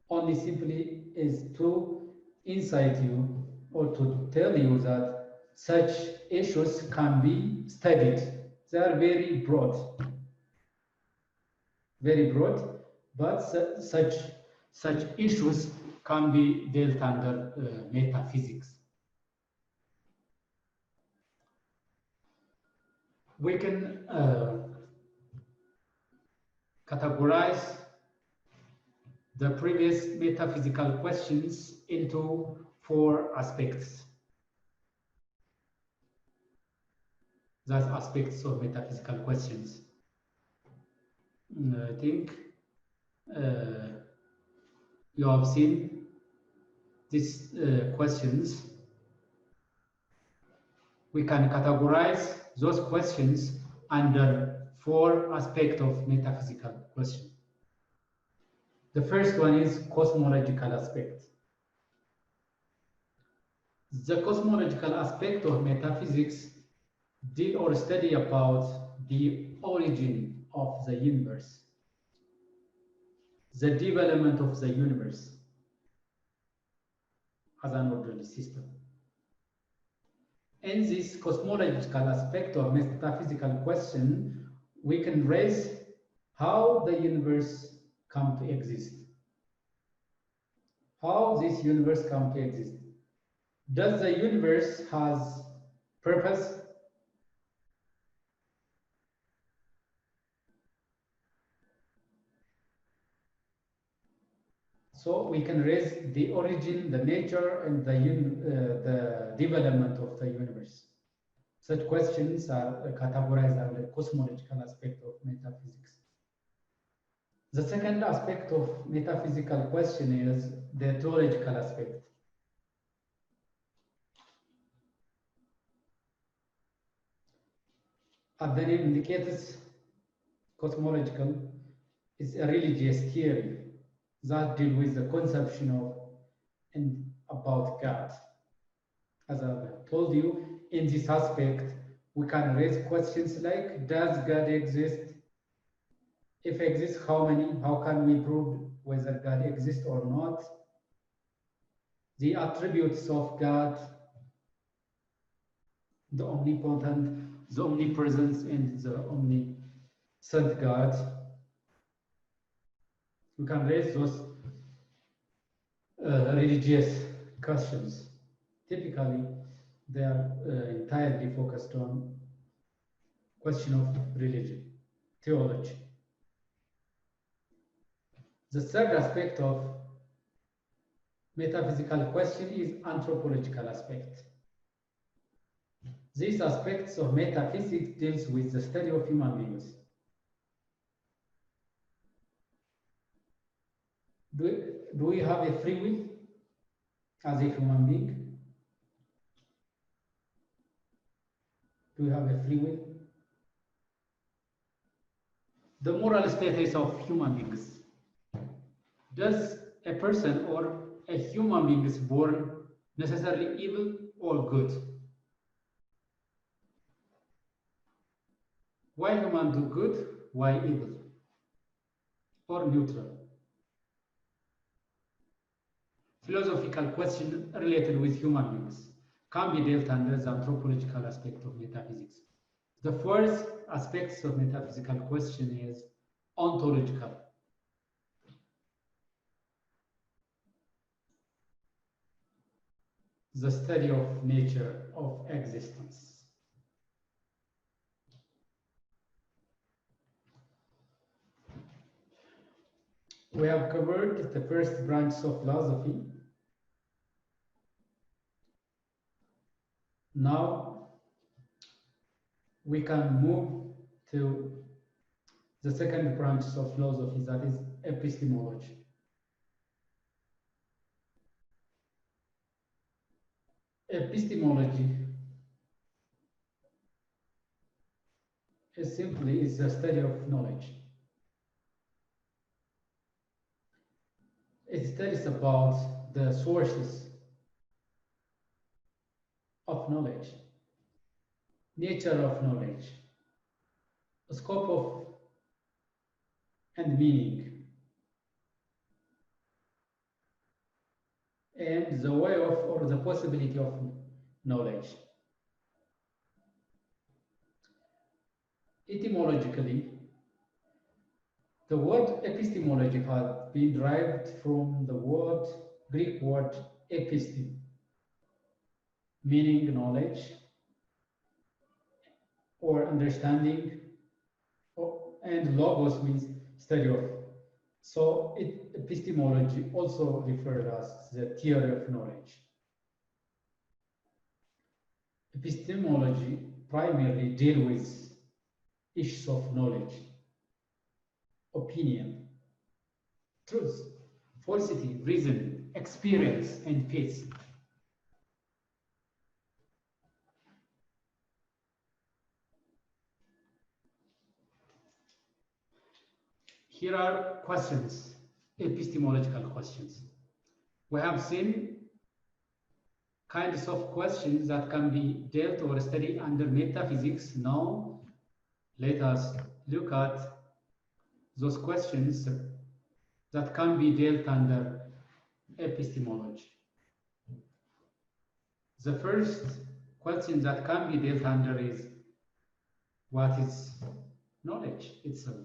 Only simply is to incite you or to tell you that such issues can be studied. They are very broad, but such issues can be dealt under metaphysics. We can categorize the previous metaphysical questions into 4 aspects. That's aspects of metaphysical questions. I think you have seen these questions. We can categorize those questions under 4 aspects of metaphysical questions. The first one is cosmological aspect. The cosmological aspect of metaphysics deal or study about the origin of the universe, the development of the universe as an orderly system. In this cosmological aspect of metaphysical question, we can raise how the universe come to exist. How this universe come to exist. Does the universe has purpose? So we can raise the origin, the nature, and the development of the universe. Such questions are categorized under the cosmological aspect of metaphysics. The second aspect of metaphysical question is the theological aspect. As the name indicates, cosmological is a religious theory that deals with the conception of and about God. As I told you, in this aspect, we can raise questions like, does God exist? If exists, how many? How can we prove whether God exists or not? The attributes of God, the omnipotent, the omnipresence, and the sent God. We can raise those religious questions. Typically, they are entirely focused on question of religion, theology. The third aspect of metaphysical question is anthropological aspect. These aspects of metaphysics deals with the study of human beings. Do we have a free will as a human being? Do we have a free will? The moral status of human beings. Does a person or a human being is born necessarily evil or good? Why human do good? Why evil? Or neutral? Philosophical question related with human beings can be dealt under the anthropological aspect of metaphysics. The fourth aspect of metaphysical question is ontological. The study of nature of existence. We have covered the first branch of philosophy. Now we can move to the second branch of philosophy, that is epistemology. Epistemology is simply the study of knowledge. It studies about the sources of knowledge, nature of knowledge, scope of and meaning, and the way of or the possibility of knowledge. Etymologically, the word epistemology has been derived from the Greek word epistem, meaning knowledge or understanding, and logos means study of. So epistemology also referred as the theory of knowledge. Epistemology primarily deal with issues of knowledge, opinion, truth, falsity, reason, experience, and faith. Here are questions, epistemological questions. We have seen kinds of questions that can be dealt or studied under metaphysics. Now, let us look at those questions that can be dealt under epistemology. The first question that can be dealt under is, what is knowledge itself?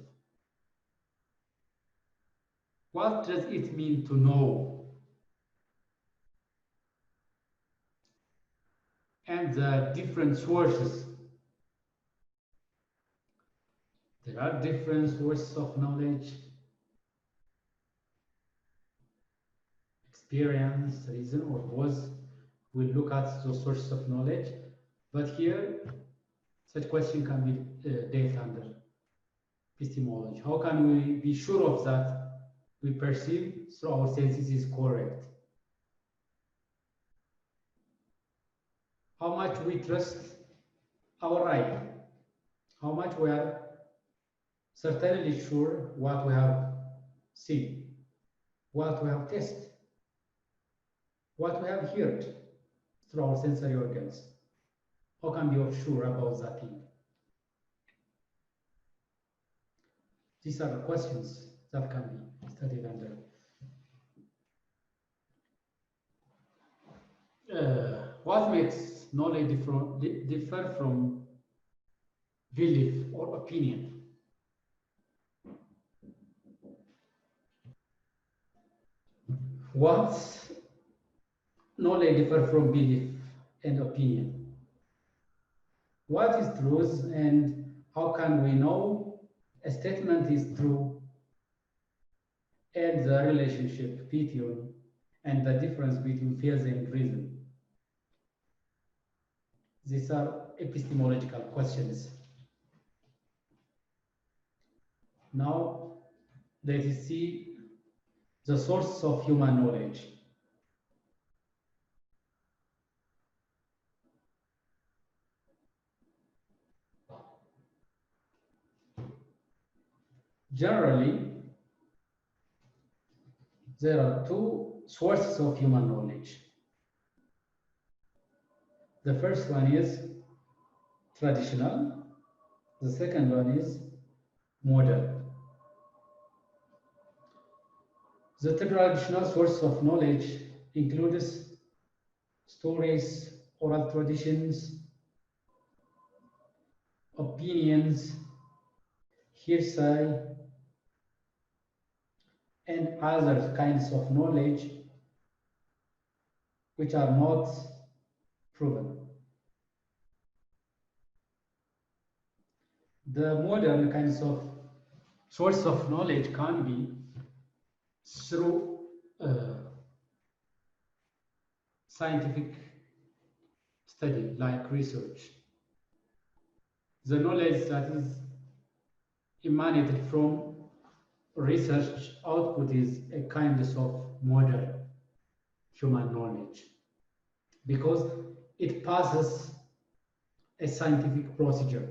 What does it mean to know? And the different sources. There are different sources of knowledge, experience, reason, or both. We'll look at the sources of knowledge, but here such question can be dealt under epistemology. How can we be sure of that we perceive through our senses is correct? How much we trust our eye? How much we are certainly sure what we have seen, what we have tasted, what we have heard through our sensory organs? How can we be sure about that thing? These are the questions that can be studied under. What makes knowledge differ from belief or opinion? What knowledge differ from belief and opinion? What is truth and how can we know a statement is true, and the relationship between and the difference between faith and reason? These are epistemological questions. Now, let us see the source of human knowledge. Generally, there are two sources of human knowledge. The first one is traditional. The second one is modern. The traditional source of knowledge includes stories, oral traditions, opinions, hearsay, and other kinds of knowledge which are not proven. The modern kinds of source of knowledge can be through scientific study, like research. The knowledge that is emanated from research output is a kind of modern human knowledge because it passes a scientific procedure.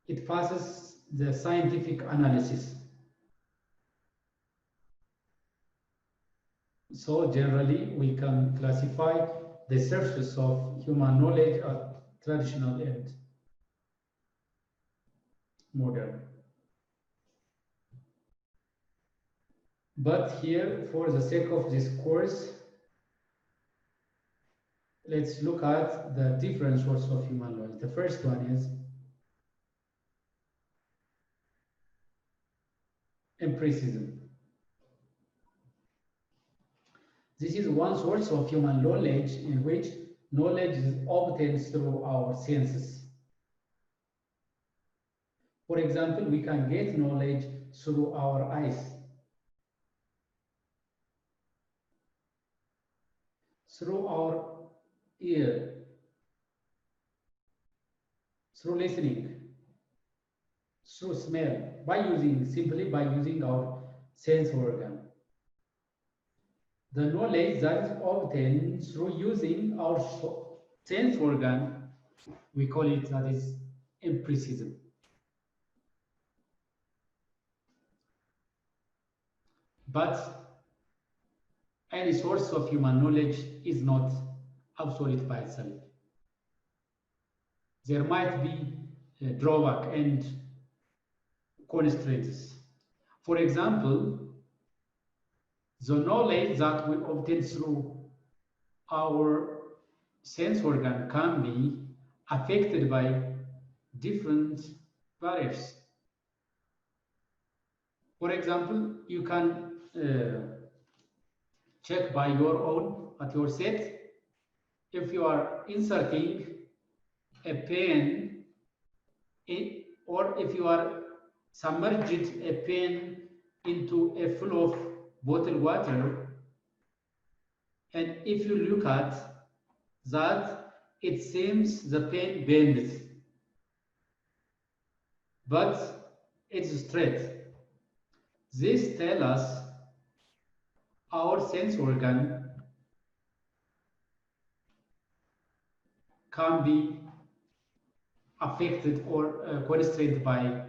It passes the scientific analysis. So generally, we can classify the sources of human knowledge as traditional and modern. But here, for the sake of this course, let's look at the different sources of human knowledge. The first one is empiricism. This is one source of human knowledge in which knowledge is obtained through our senses. For example, we can get knowledge through our eyes, through our ear, through listening, through smell, simply by using our sense organ. The knowledge that is obtained through using our sense organ, we call it that is empiricism. But any source of human knowledge is not absolute by itself. There might be a drawback and constraints. For example, the knowledge that we obtain through our sense organ can be affected by different barriers. For example, you can check by your own at your set if you are inserting a pen or if you are submerged a pen into a full of bottled water, and if you look at that, it seems the pen bends, but it's straight. This tells us our sense organ can be affected or constrained by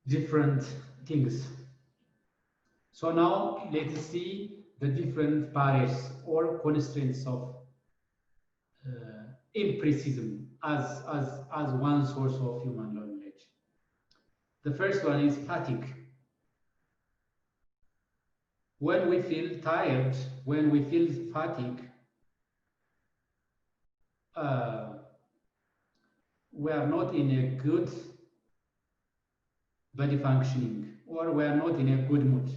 different things. So now let's see the different barriers or constraints of empiricism as one source of human knowledge. The first one is fatigue. When we feel tired, when we feel fatigue, we are not in a good body functioning or we are not in a good mood.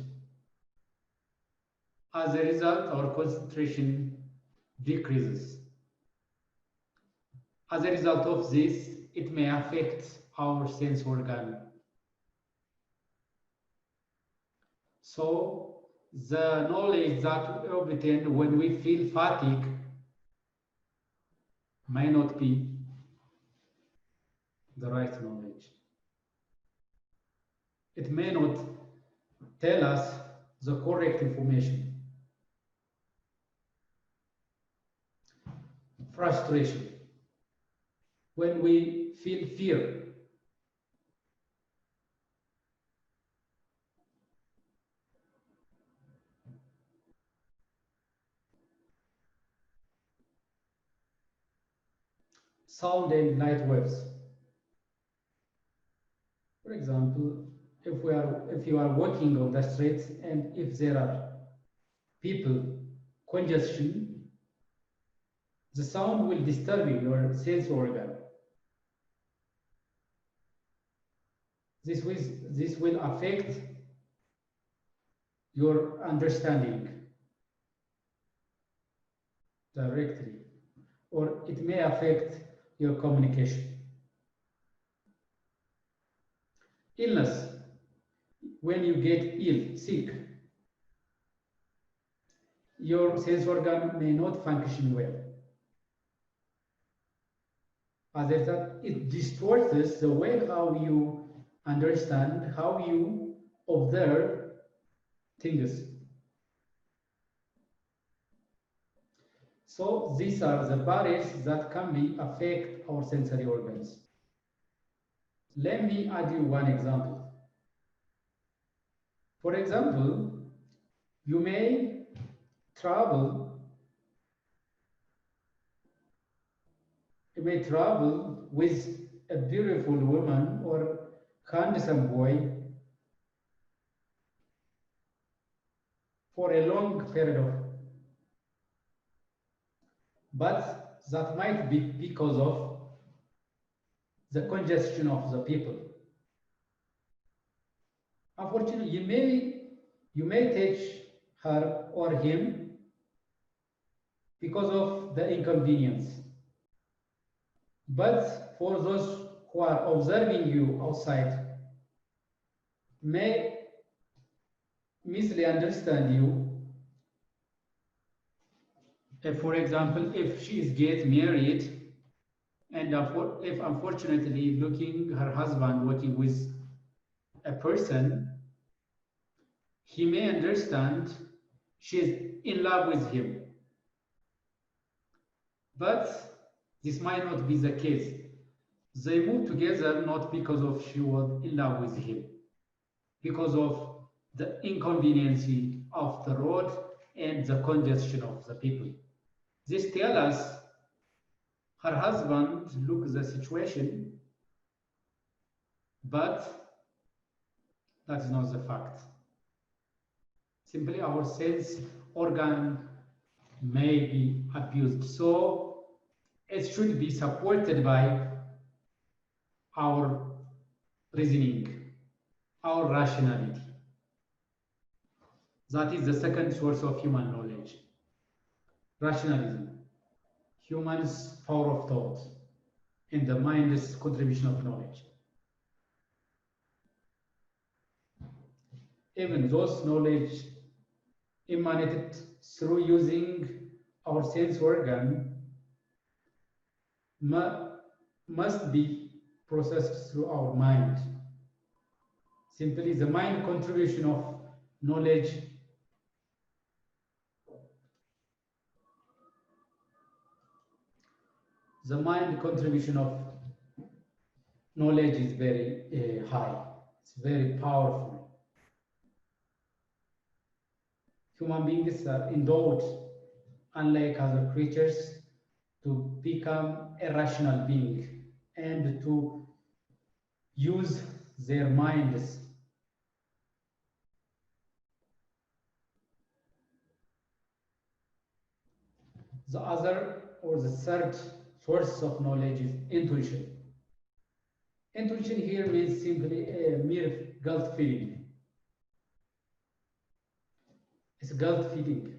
As a result, our concentration decreases. As a result of this, it may affect our sense organ. So the knowledge that we obtain when we feel fatigue may not be the right knowledge. It may not tell us the correct information. Frustration. When we feel fear, sound and light waves. For example, if you are walking on the streets and if there are people, congestion, the sound will disturb your sense organ. This will affect your understanding directly, or it may affect your communication. Illness, when you get ill, sick, your sense organ may not function well. As a result, it distorts the way how you understand, how you observe things. So these are the barriers that can be affect our sensory organs. Let me add you one example. For example, you may travel with a beautiful woman or handsome boy for a long period of, but that might be because of the congestion of the people. Unfortunately, you may teach her or him because of the inconvenience. But for those who are observing you outside, may mislead understand you. If, for example, if she is get married, and if unfortunately her husband working with a person, he may understand she is in love with him. But this might not be the case. They moved together not because of she was in love with him, because of the inconvenience of the road and the congestion of the people. This tells us her husband looked at the situation, but that is not the fact. Simply our sense organ may be abused. So it should be supported by our reasoning, our rationality. That is the second source of human knowledge. Rationalism, humans' power of thought, and the mind's contribution of knowledge. Even those knowledge emanated through using our sense organ must be processed through our mind. Simply the mind contribution of knowledge is very high. It's very powerful. Human beings are endowed, unlike other creatures, to become a rational being and to use their minds. The other or the third source of knowledge is intuition. Intuition here means simply a mere gut feeling. It's gut feeling.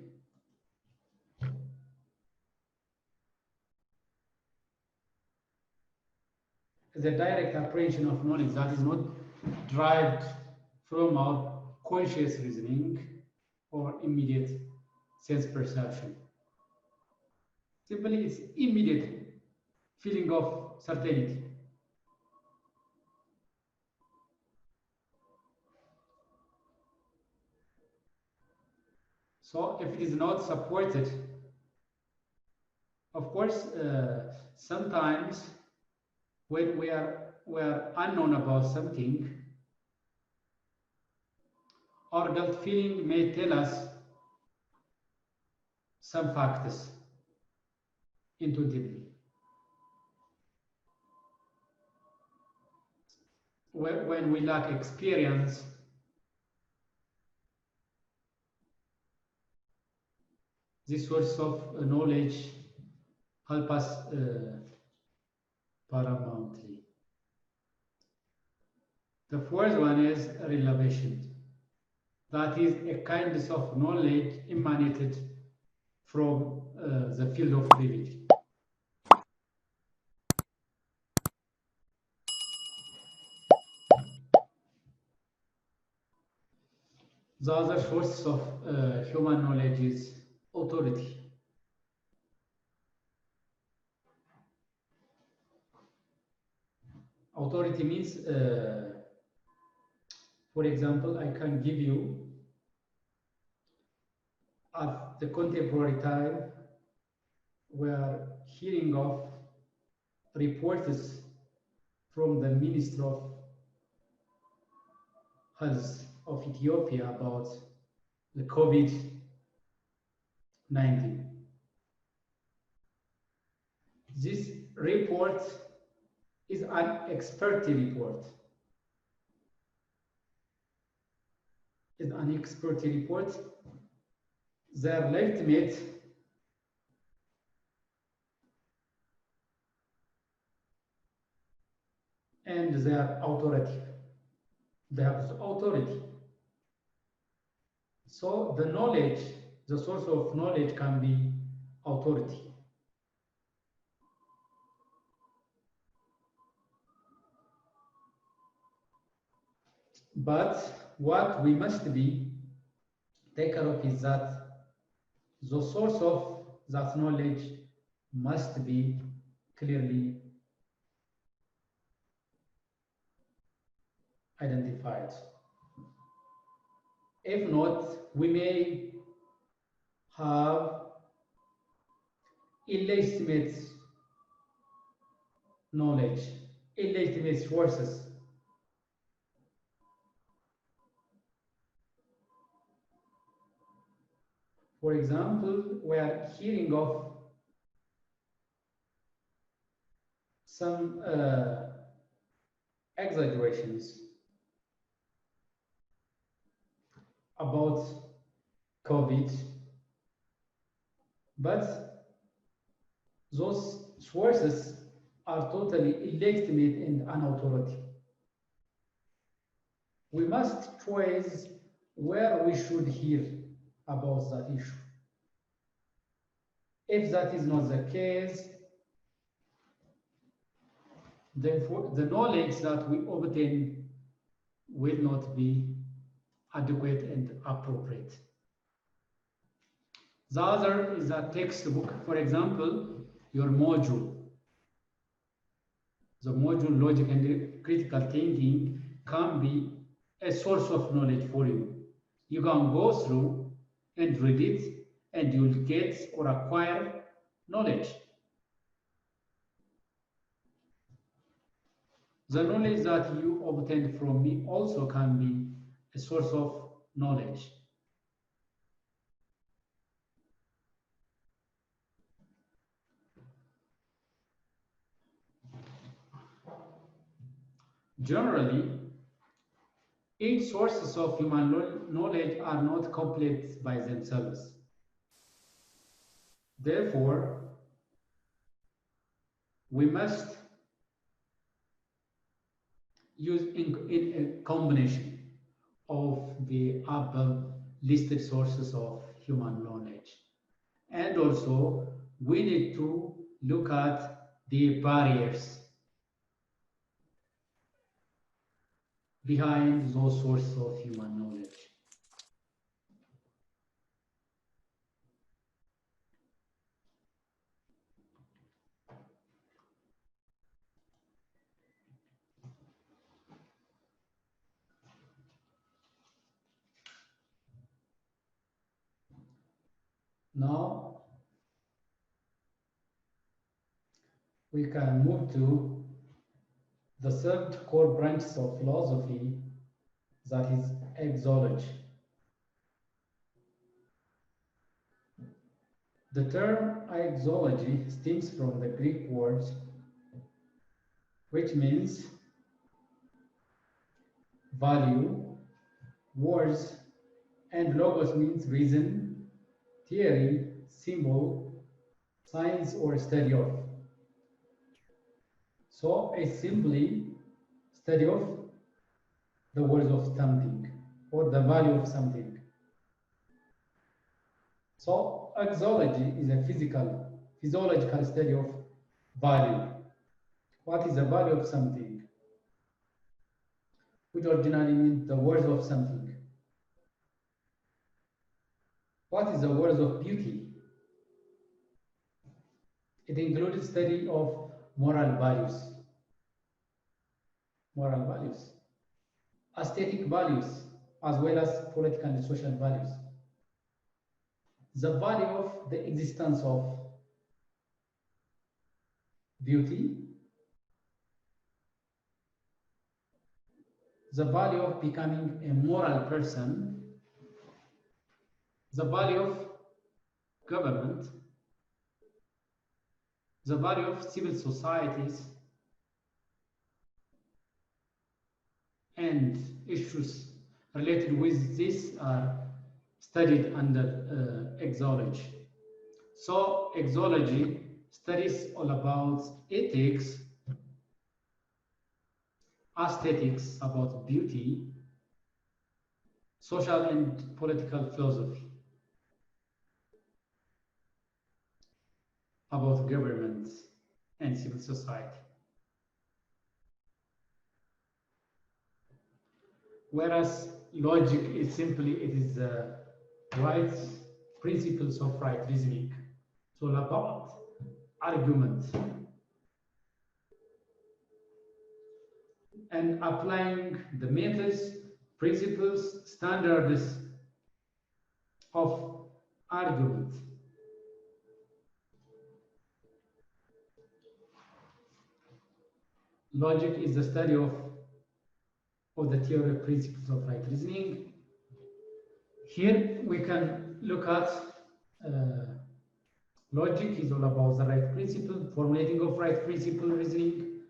The direct apprehension of knowledge that is not derived from our conscious reasoning or immediate sense perception. Simply, it's immediate feeling of certainty. So if it is not supported, of course, sometimes when we are unknown about something, our gut feeling may tell us some facts intuitively. When we lack experience, this source of knowledge help us paramountly. The fourth one is relevation. That is a kind of knowledge emanated from the field of privilege. The other source of human knowledge is authority. Authority means, for example, I can give you at the contemporary time, we are hearing of reports from the Minister of Health of Ethiopia about the COVID-19. This report is an expert report. It's an expert report. Their legitimate and their authority. They have authority. So the knowledge, the source of knowledge can be authority. But what we must be take care of is that the source of that knowledge must be clearly identified. If not, we may have illegitimate knowledge, illegitimate sources. For example, we are hearing of some exaggerations about COVID, but those sources are totally illegitimate and unauthoritative. We must choose where we should hear about that issue. If that is not the case, therefore the knowledge that we obtain will not be adequate and appropriate. The other is a textbook. For example, your module. The module logic and critical thinking can be a source of knowledge for you. You can go through and read it, and you will get or acquire knowledge. The knowledge that you obtain from me also can be a source of knowledge. Generally, each sources of human knowledge are not complete by themselves. Therefore, we must use in a combination of the above listed sources of human knowledge. And also, we need to look at the barriers behind those sources of human knowledge. Now, we can move to the third core branch of philosophy, that is Axology. The term Axology stems from the Greek word, which means value, words, and logos means reason, theory, symbol, science, or study of. So it's simply study of the words of something or the value of something. So axology is a physiological study of value. What is the value of something? Which originally means the words of something. What is the words of beauty? It includes study of moral values, aesthetic values, as well as political and social values. The value of the existence of beauty, the value of becoming a moral person, the value of government, the value of civil societies, and issues related with this are studied under axology. So axology studies all about ethics, aesthetics, about beauty, social and political philosophy, about government and civil society. Whereas logic is simply, it is right principles of right reasoning. It's all about argument and applying the methods, principles, standards of argument. Logic is the study of the theory of principles of right reasoning. Here we can look at logic is all about the right principle, formulating of right principle reasoning,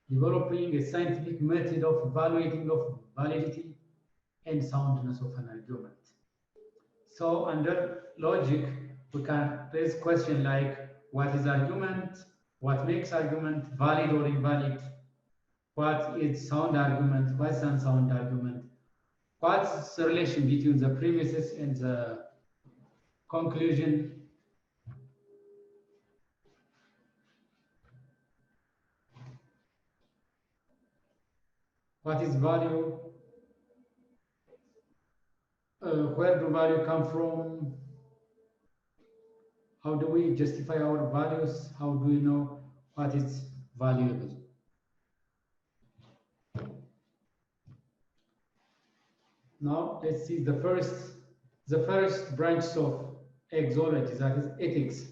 developing a scientific method of evaluating of validity and soundness of an argument. So under logic, we can raise questions like, what is argument? What makes argument valid or invalid? What is sound argument? What is unsound argument? What's the relation between the premises and the conclusion? What is value? Where do value come from? How do we justify our values? How do we know what is valuable? Now let's see the first branch of axology, that is ethics.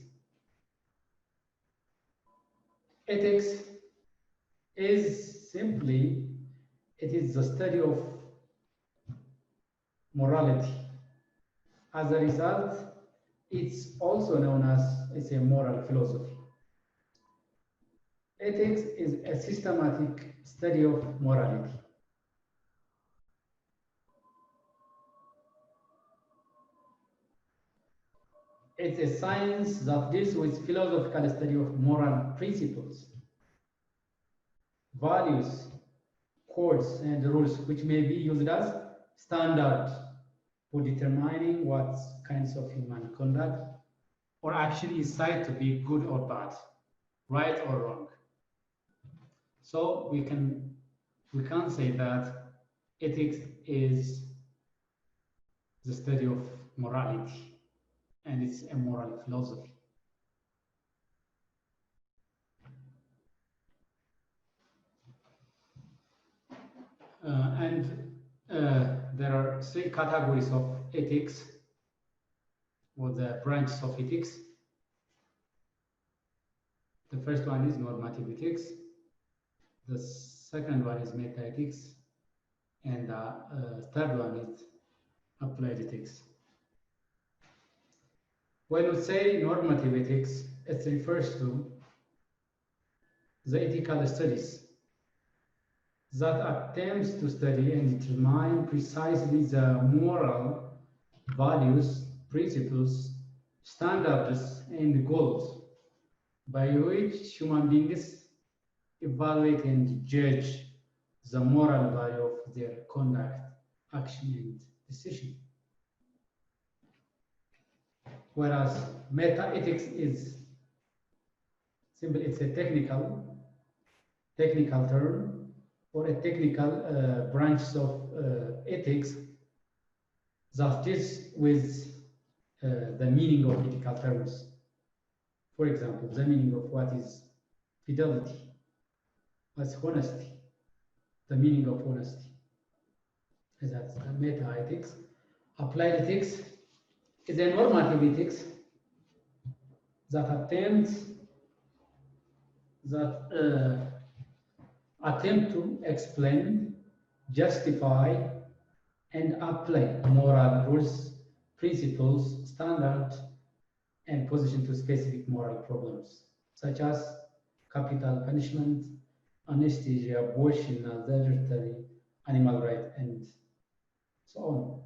Ethics is simply, it is the study of morality. As a result, it's also known as a moral philosophy. Ethics is a systematic study of morality. It's a science that deals with philosophical study of moral principles, values, codes, and rules which may be used as standard for determining what kinds of human conduct or action is said to be good or bad, right or wrong. So we can say that ethics is the study of morality, and it's a moral philosophy. There are three categories of ethics, or the branches of ethics. The first one is normative ethics. The second one is metaethics, and the third one is applied ethics. When we say normative ethics, it refers to the ethical studies that attempts to study and determine precisely the moral values, principles, standards, and goals by which human beings evaluate and judge the moral value of their conduct, action, and decision. Whereas meta-ethics is simply, it's a technical term, or a technical branch of ethics that deals with the meaning of ethical terms. For example, the meaning of what is fidelity, what's honesty, the meaning of honesty. That's meta-ethics. Applied ethics is a normative ethics that attempt to explain, justify, and apply moral rules, principles, standards, and position to specific moral problems, such as capital punishment, anesthesia, abortion, adultery, animal rights, and so on.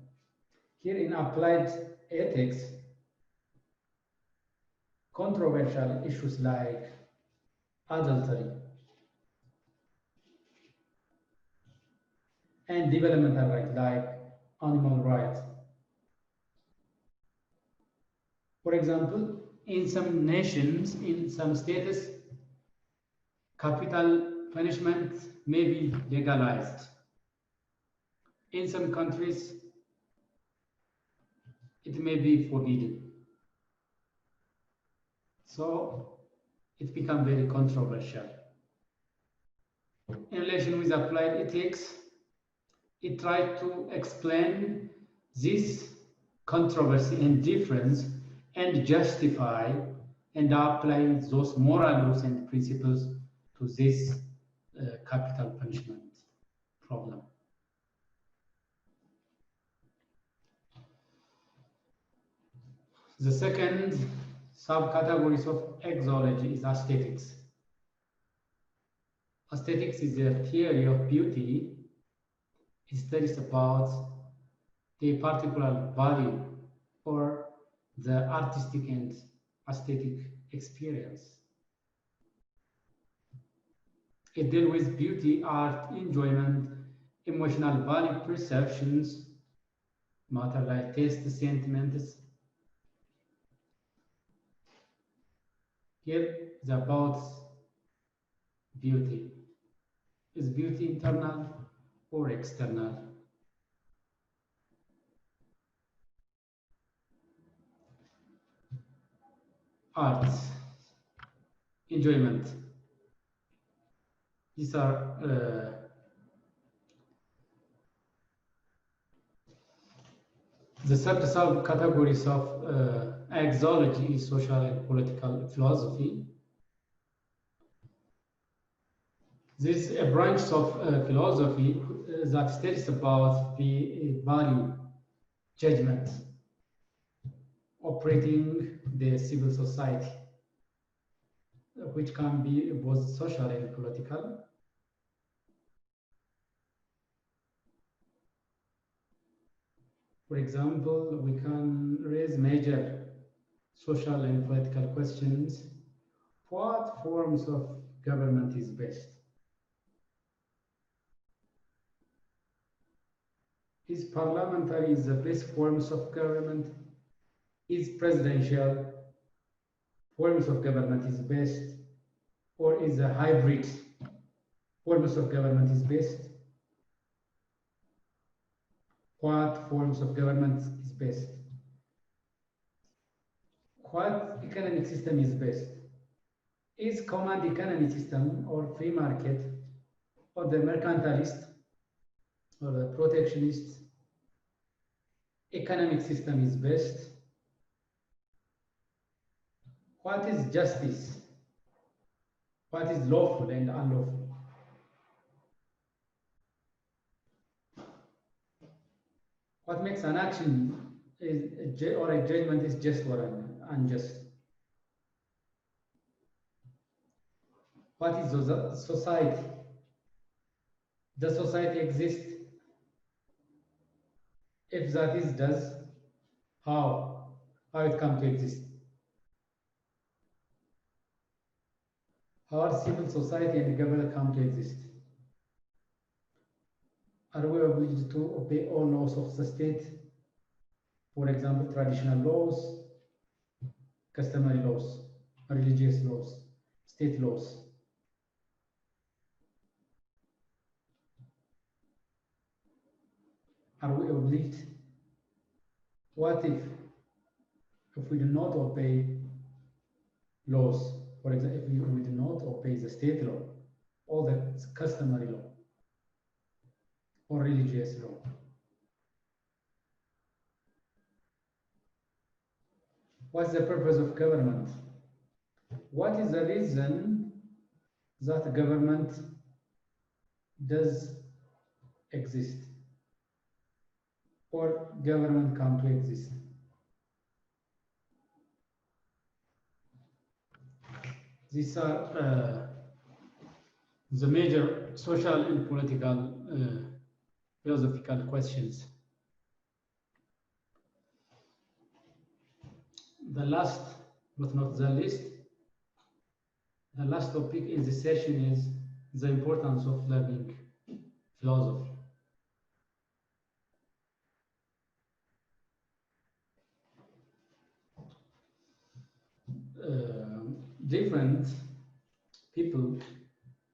Here in applied ethics, controversial issues like adultery and developmental rights like animal rights. For example, in some nations, in some states, capital punishment may be legalized. In some countries, it may be forbidden. So it becomes very controversial. In relation with applied ethics, it tried to explain this controversy and difference and justify and apply those moral rules and principles to this capital punishment problem. The second subcategories of axology is aesthetics. Aesthetics is a theory of beauty. It studies about the particular value or the artistic and aesthetic experience. It deals with beauty, art, enjoyment, emotional value, perceptions, matter like taste, sentiments. Here is about beauty. Is beauty internal or external? Art, enjoyment. These are the subcategories of axology, social and political philosophy. This is a branch of philosophy that studies about the value judgment operating the civil society, which can be both social and political. For example, we can raise major social and political questions. What forms of government is best? Is parliamentary the best forms of government? Is presidential forms of government is best? Or is a hybrid forms of government is best? What forms of government is best? What economic system is best? Is command economy system or free market or the mercantilist or the protectionist economic system is best? What is justice? What is lawful and unlawful? What makes an action or a judgment is just or unjust? What is the society? Does society exist? If that is does, how it come to exist? How are civil society and government come to exist? Are we obliged to obey all laws of the state? For example, traditional laws, customary laws, religious laws, state laws. Are we obliged? What if we do not obey laws? For example, if we do not obey the state law, or the customary law, or religious law? What's the purpose of government? What is the reason that government does exist, or government come to exist? These are the major social and political philosophical questions. The last but not the least, the last topic in this session is the importance of learning philosophy. Different people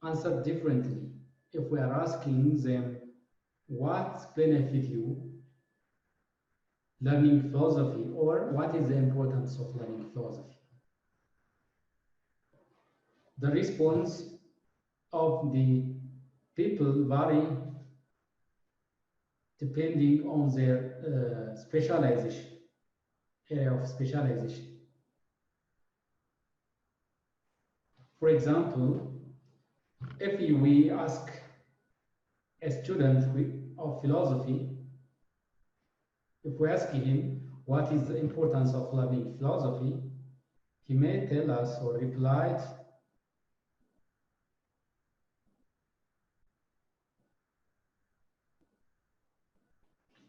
answer differently. If we are asking them what benefit you learning philosophy, or what is the importance of learning philosophy, the response of the people vary depending on their specialization, area of specialization. For example, if we ask a student of philosophy, if we ask him what is the importance of learning philosophy, he may tell us or reply,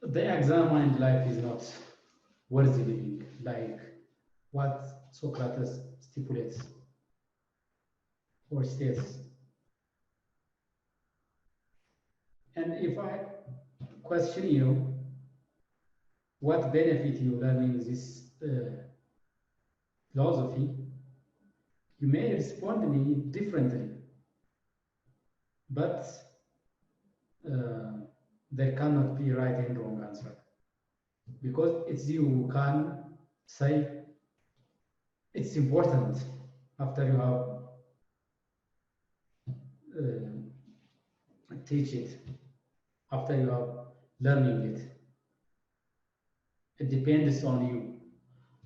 the examined life is not worthy living, like what Socrates stipulates or states. And if I question you, what benefit you learning this philosophy, you may respond to me differently, but there cannot be right and wrong answer, because it's you who can say it's important after you have teach it, after you have learning it. It depends on you.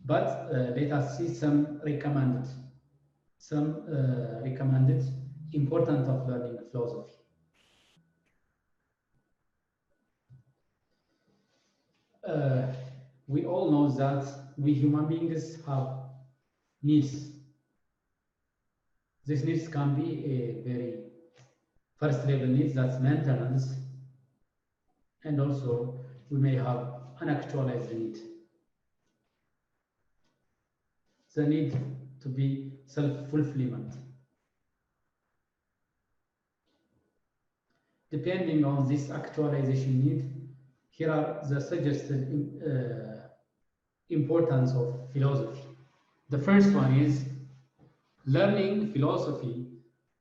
But let us see some recommended importance of learning philosophy. We all know that we human beings have needs. These needs can be a very first level needs, that's maintenance, and also we may have unactualized need. The need to be self-fulfillment. Depending on this actualization need, here are the suggested importance of philosophy. The first one is learning philosophy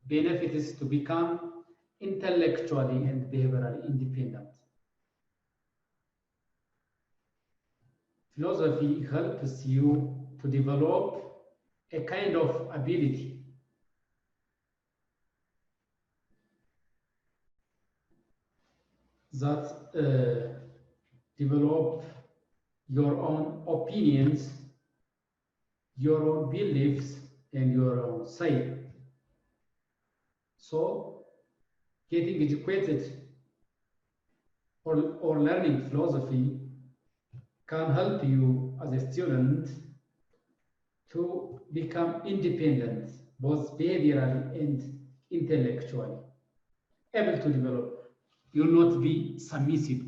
benefits to become intellectually and behaviorally independent. Philosophy helps you to develop a kind of ability that develop your own opinions, your own beliefs, and your own say. So, getting educated or learning philosophy can help you as a student to become independent, both behaviorally and intellectually, able to develop. You'll not be submissive.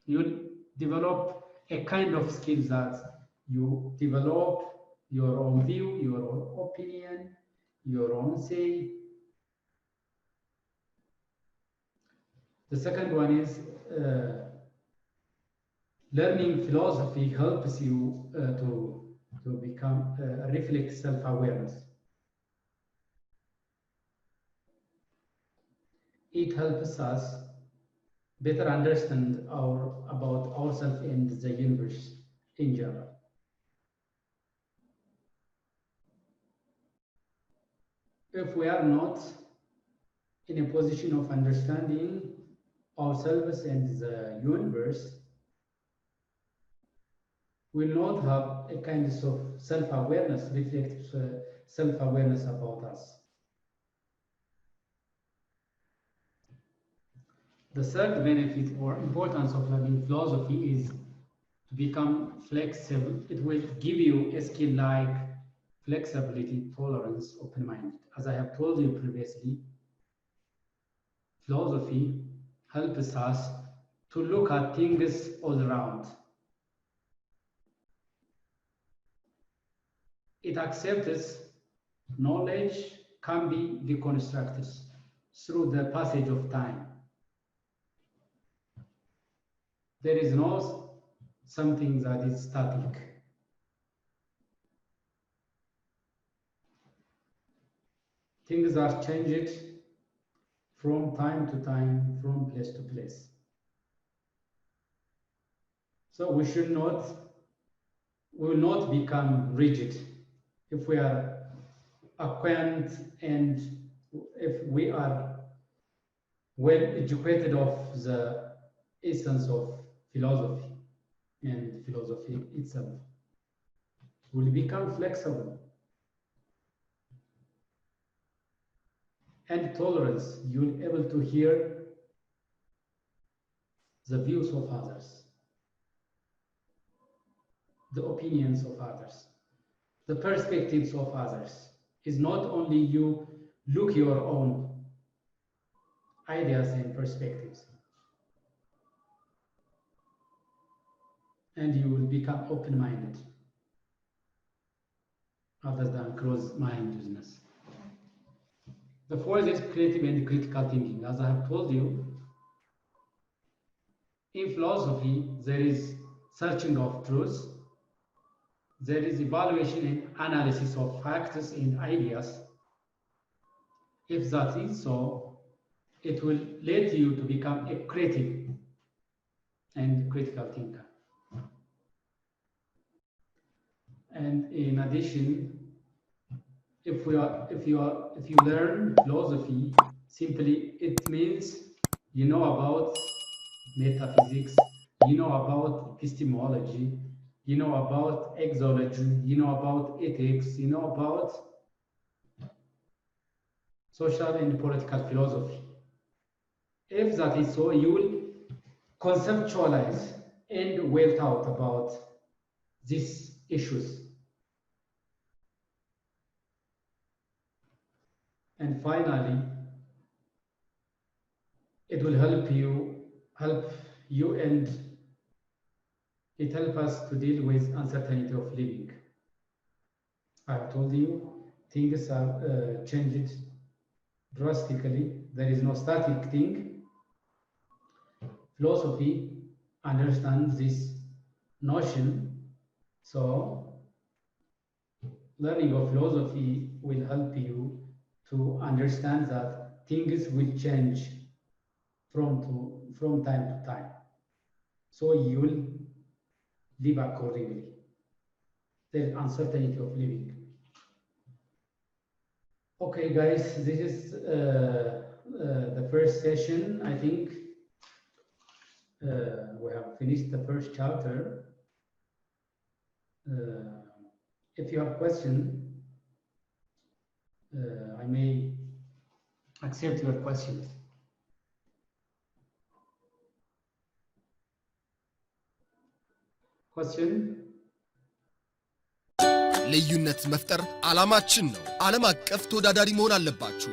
You'll develop a kind of skill that you develop your own view, your own opinion, your own say. The second one is learning philosophy helps you to become reflect self-awareness. It helps us better understand about ourselves and the universe in general. If we are not in a position of understanding ourselves and the universe, we will not have a kind of self-awareness, reflective self-awareness about us. The third benefit or importance of learning philosophy is to become flexible. It will give you a skill like flexibility, tolerance, open-minded. As I have told you previously, philosophy helps us to look at things all around. It accepts knowledge can be deconstructed through the passage of time. There is no something that is static. Things are changed from time to time, from place to place. So we will not become rigid if we are acquainted and if we are well educated of the essence of philosophy and philosophy itself. Will become flexible and tolerance. You'll be able to hear the views of others, the opinions of others, the perspectives of others. Is not only you look your own ideas and perspectives, and you will become open-minded other than closed-mindedness. The fourth is creative and critical thinking. As I have told you, in philosophy, there is searching of truth, there is evaluation and analysis of facts and ideas. If that is so, it will lead you to become a creative and critical thinker. And in addition, if you learn philosophy, simply it means you know about metaphysics, you know about epistemology, you know about axology, you know about ethics, you know about social and political philosophy. If that is so, you will conceptualize and well thought about these issues. And finally, it will help you and it helps us to deal with uncertainty of living. I've told you, things are changed drastically. There is no static thing. Philosophy understand this notion. So learning of philosophy will help you to understand that things will change from time to time. So you will live accordingly. There is uncertainty of living. Okay, guys, this is the first session. I think we have finished the first chapter. If you have questions, I may accept your questions. Question? ልዩነት መፍጠር ዓላማችን ነው። ዓለም አቀፍ ተወዳዳሪ መሆን አለባችሁ።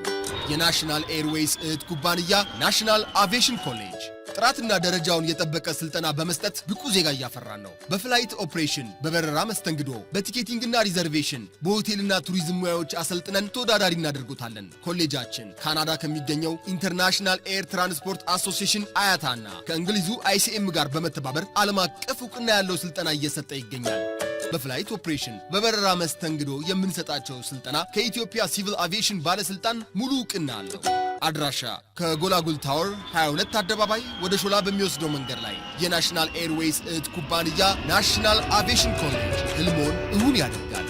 የናሽናል ኤርዌይስ እህት ኩባንያ ናሽናል አቪዬሽን ኮሌጅ ጥራትና ደረጃውን የጠበቀ ስልጠና በመስጠት ብቁ ዜጋ እያፈራን ነው። በፍላይት ኦፕሬሽን፣ በበረራ መስተንግዶ፣ በቲኬቲንግና ሪዘርቬሽን፣ በሆቴልና ቱሪዝም ሙያዎች አሰልጥነን ተወዳዳሪ እናደርጎታለን። ኮሌጃችን ካናዳ ከሚገኘው ኢንተርናሽናል ኤር ትራንስፖርት አሶሲዬሽን አያታና ከእንግሊዙ ICM ጋር በመተባበር ዓለም አቀፍ ዕውቅና ያለው ስልጠና እየሰጠ ይገኛል። በፍላይት ኦፕሬሽን፣ በበረራ መስተንግዶ የምንሰጣቸው ስልጠና ከኢትዮጵያ ሲቪል አቪዬሽን ባለስልጣን ሙሉ ዕውቅና አለው። አድራሻ ከጎላጉል ታወር 22 አደባባይ ወደ ሾላ በሚወስደው መንገድ ላይ የናሽናል ኤርዌይስ እህት ኩባንያ ናሽናል አቪዬሽን ኮሌጅ ህልሞን እውን ያደርጋል።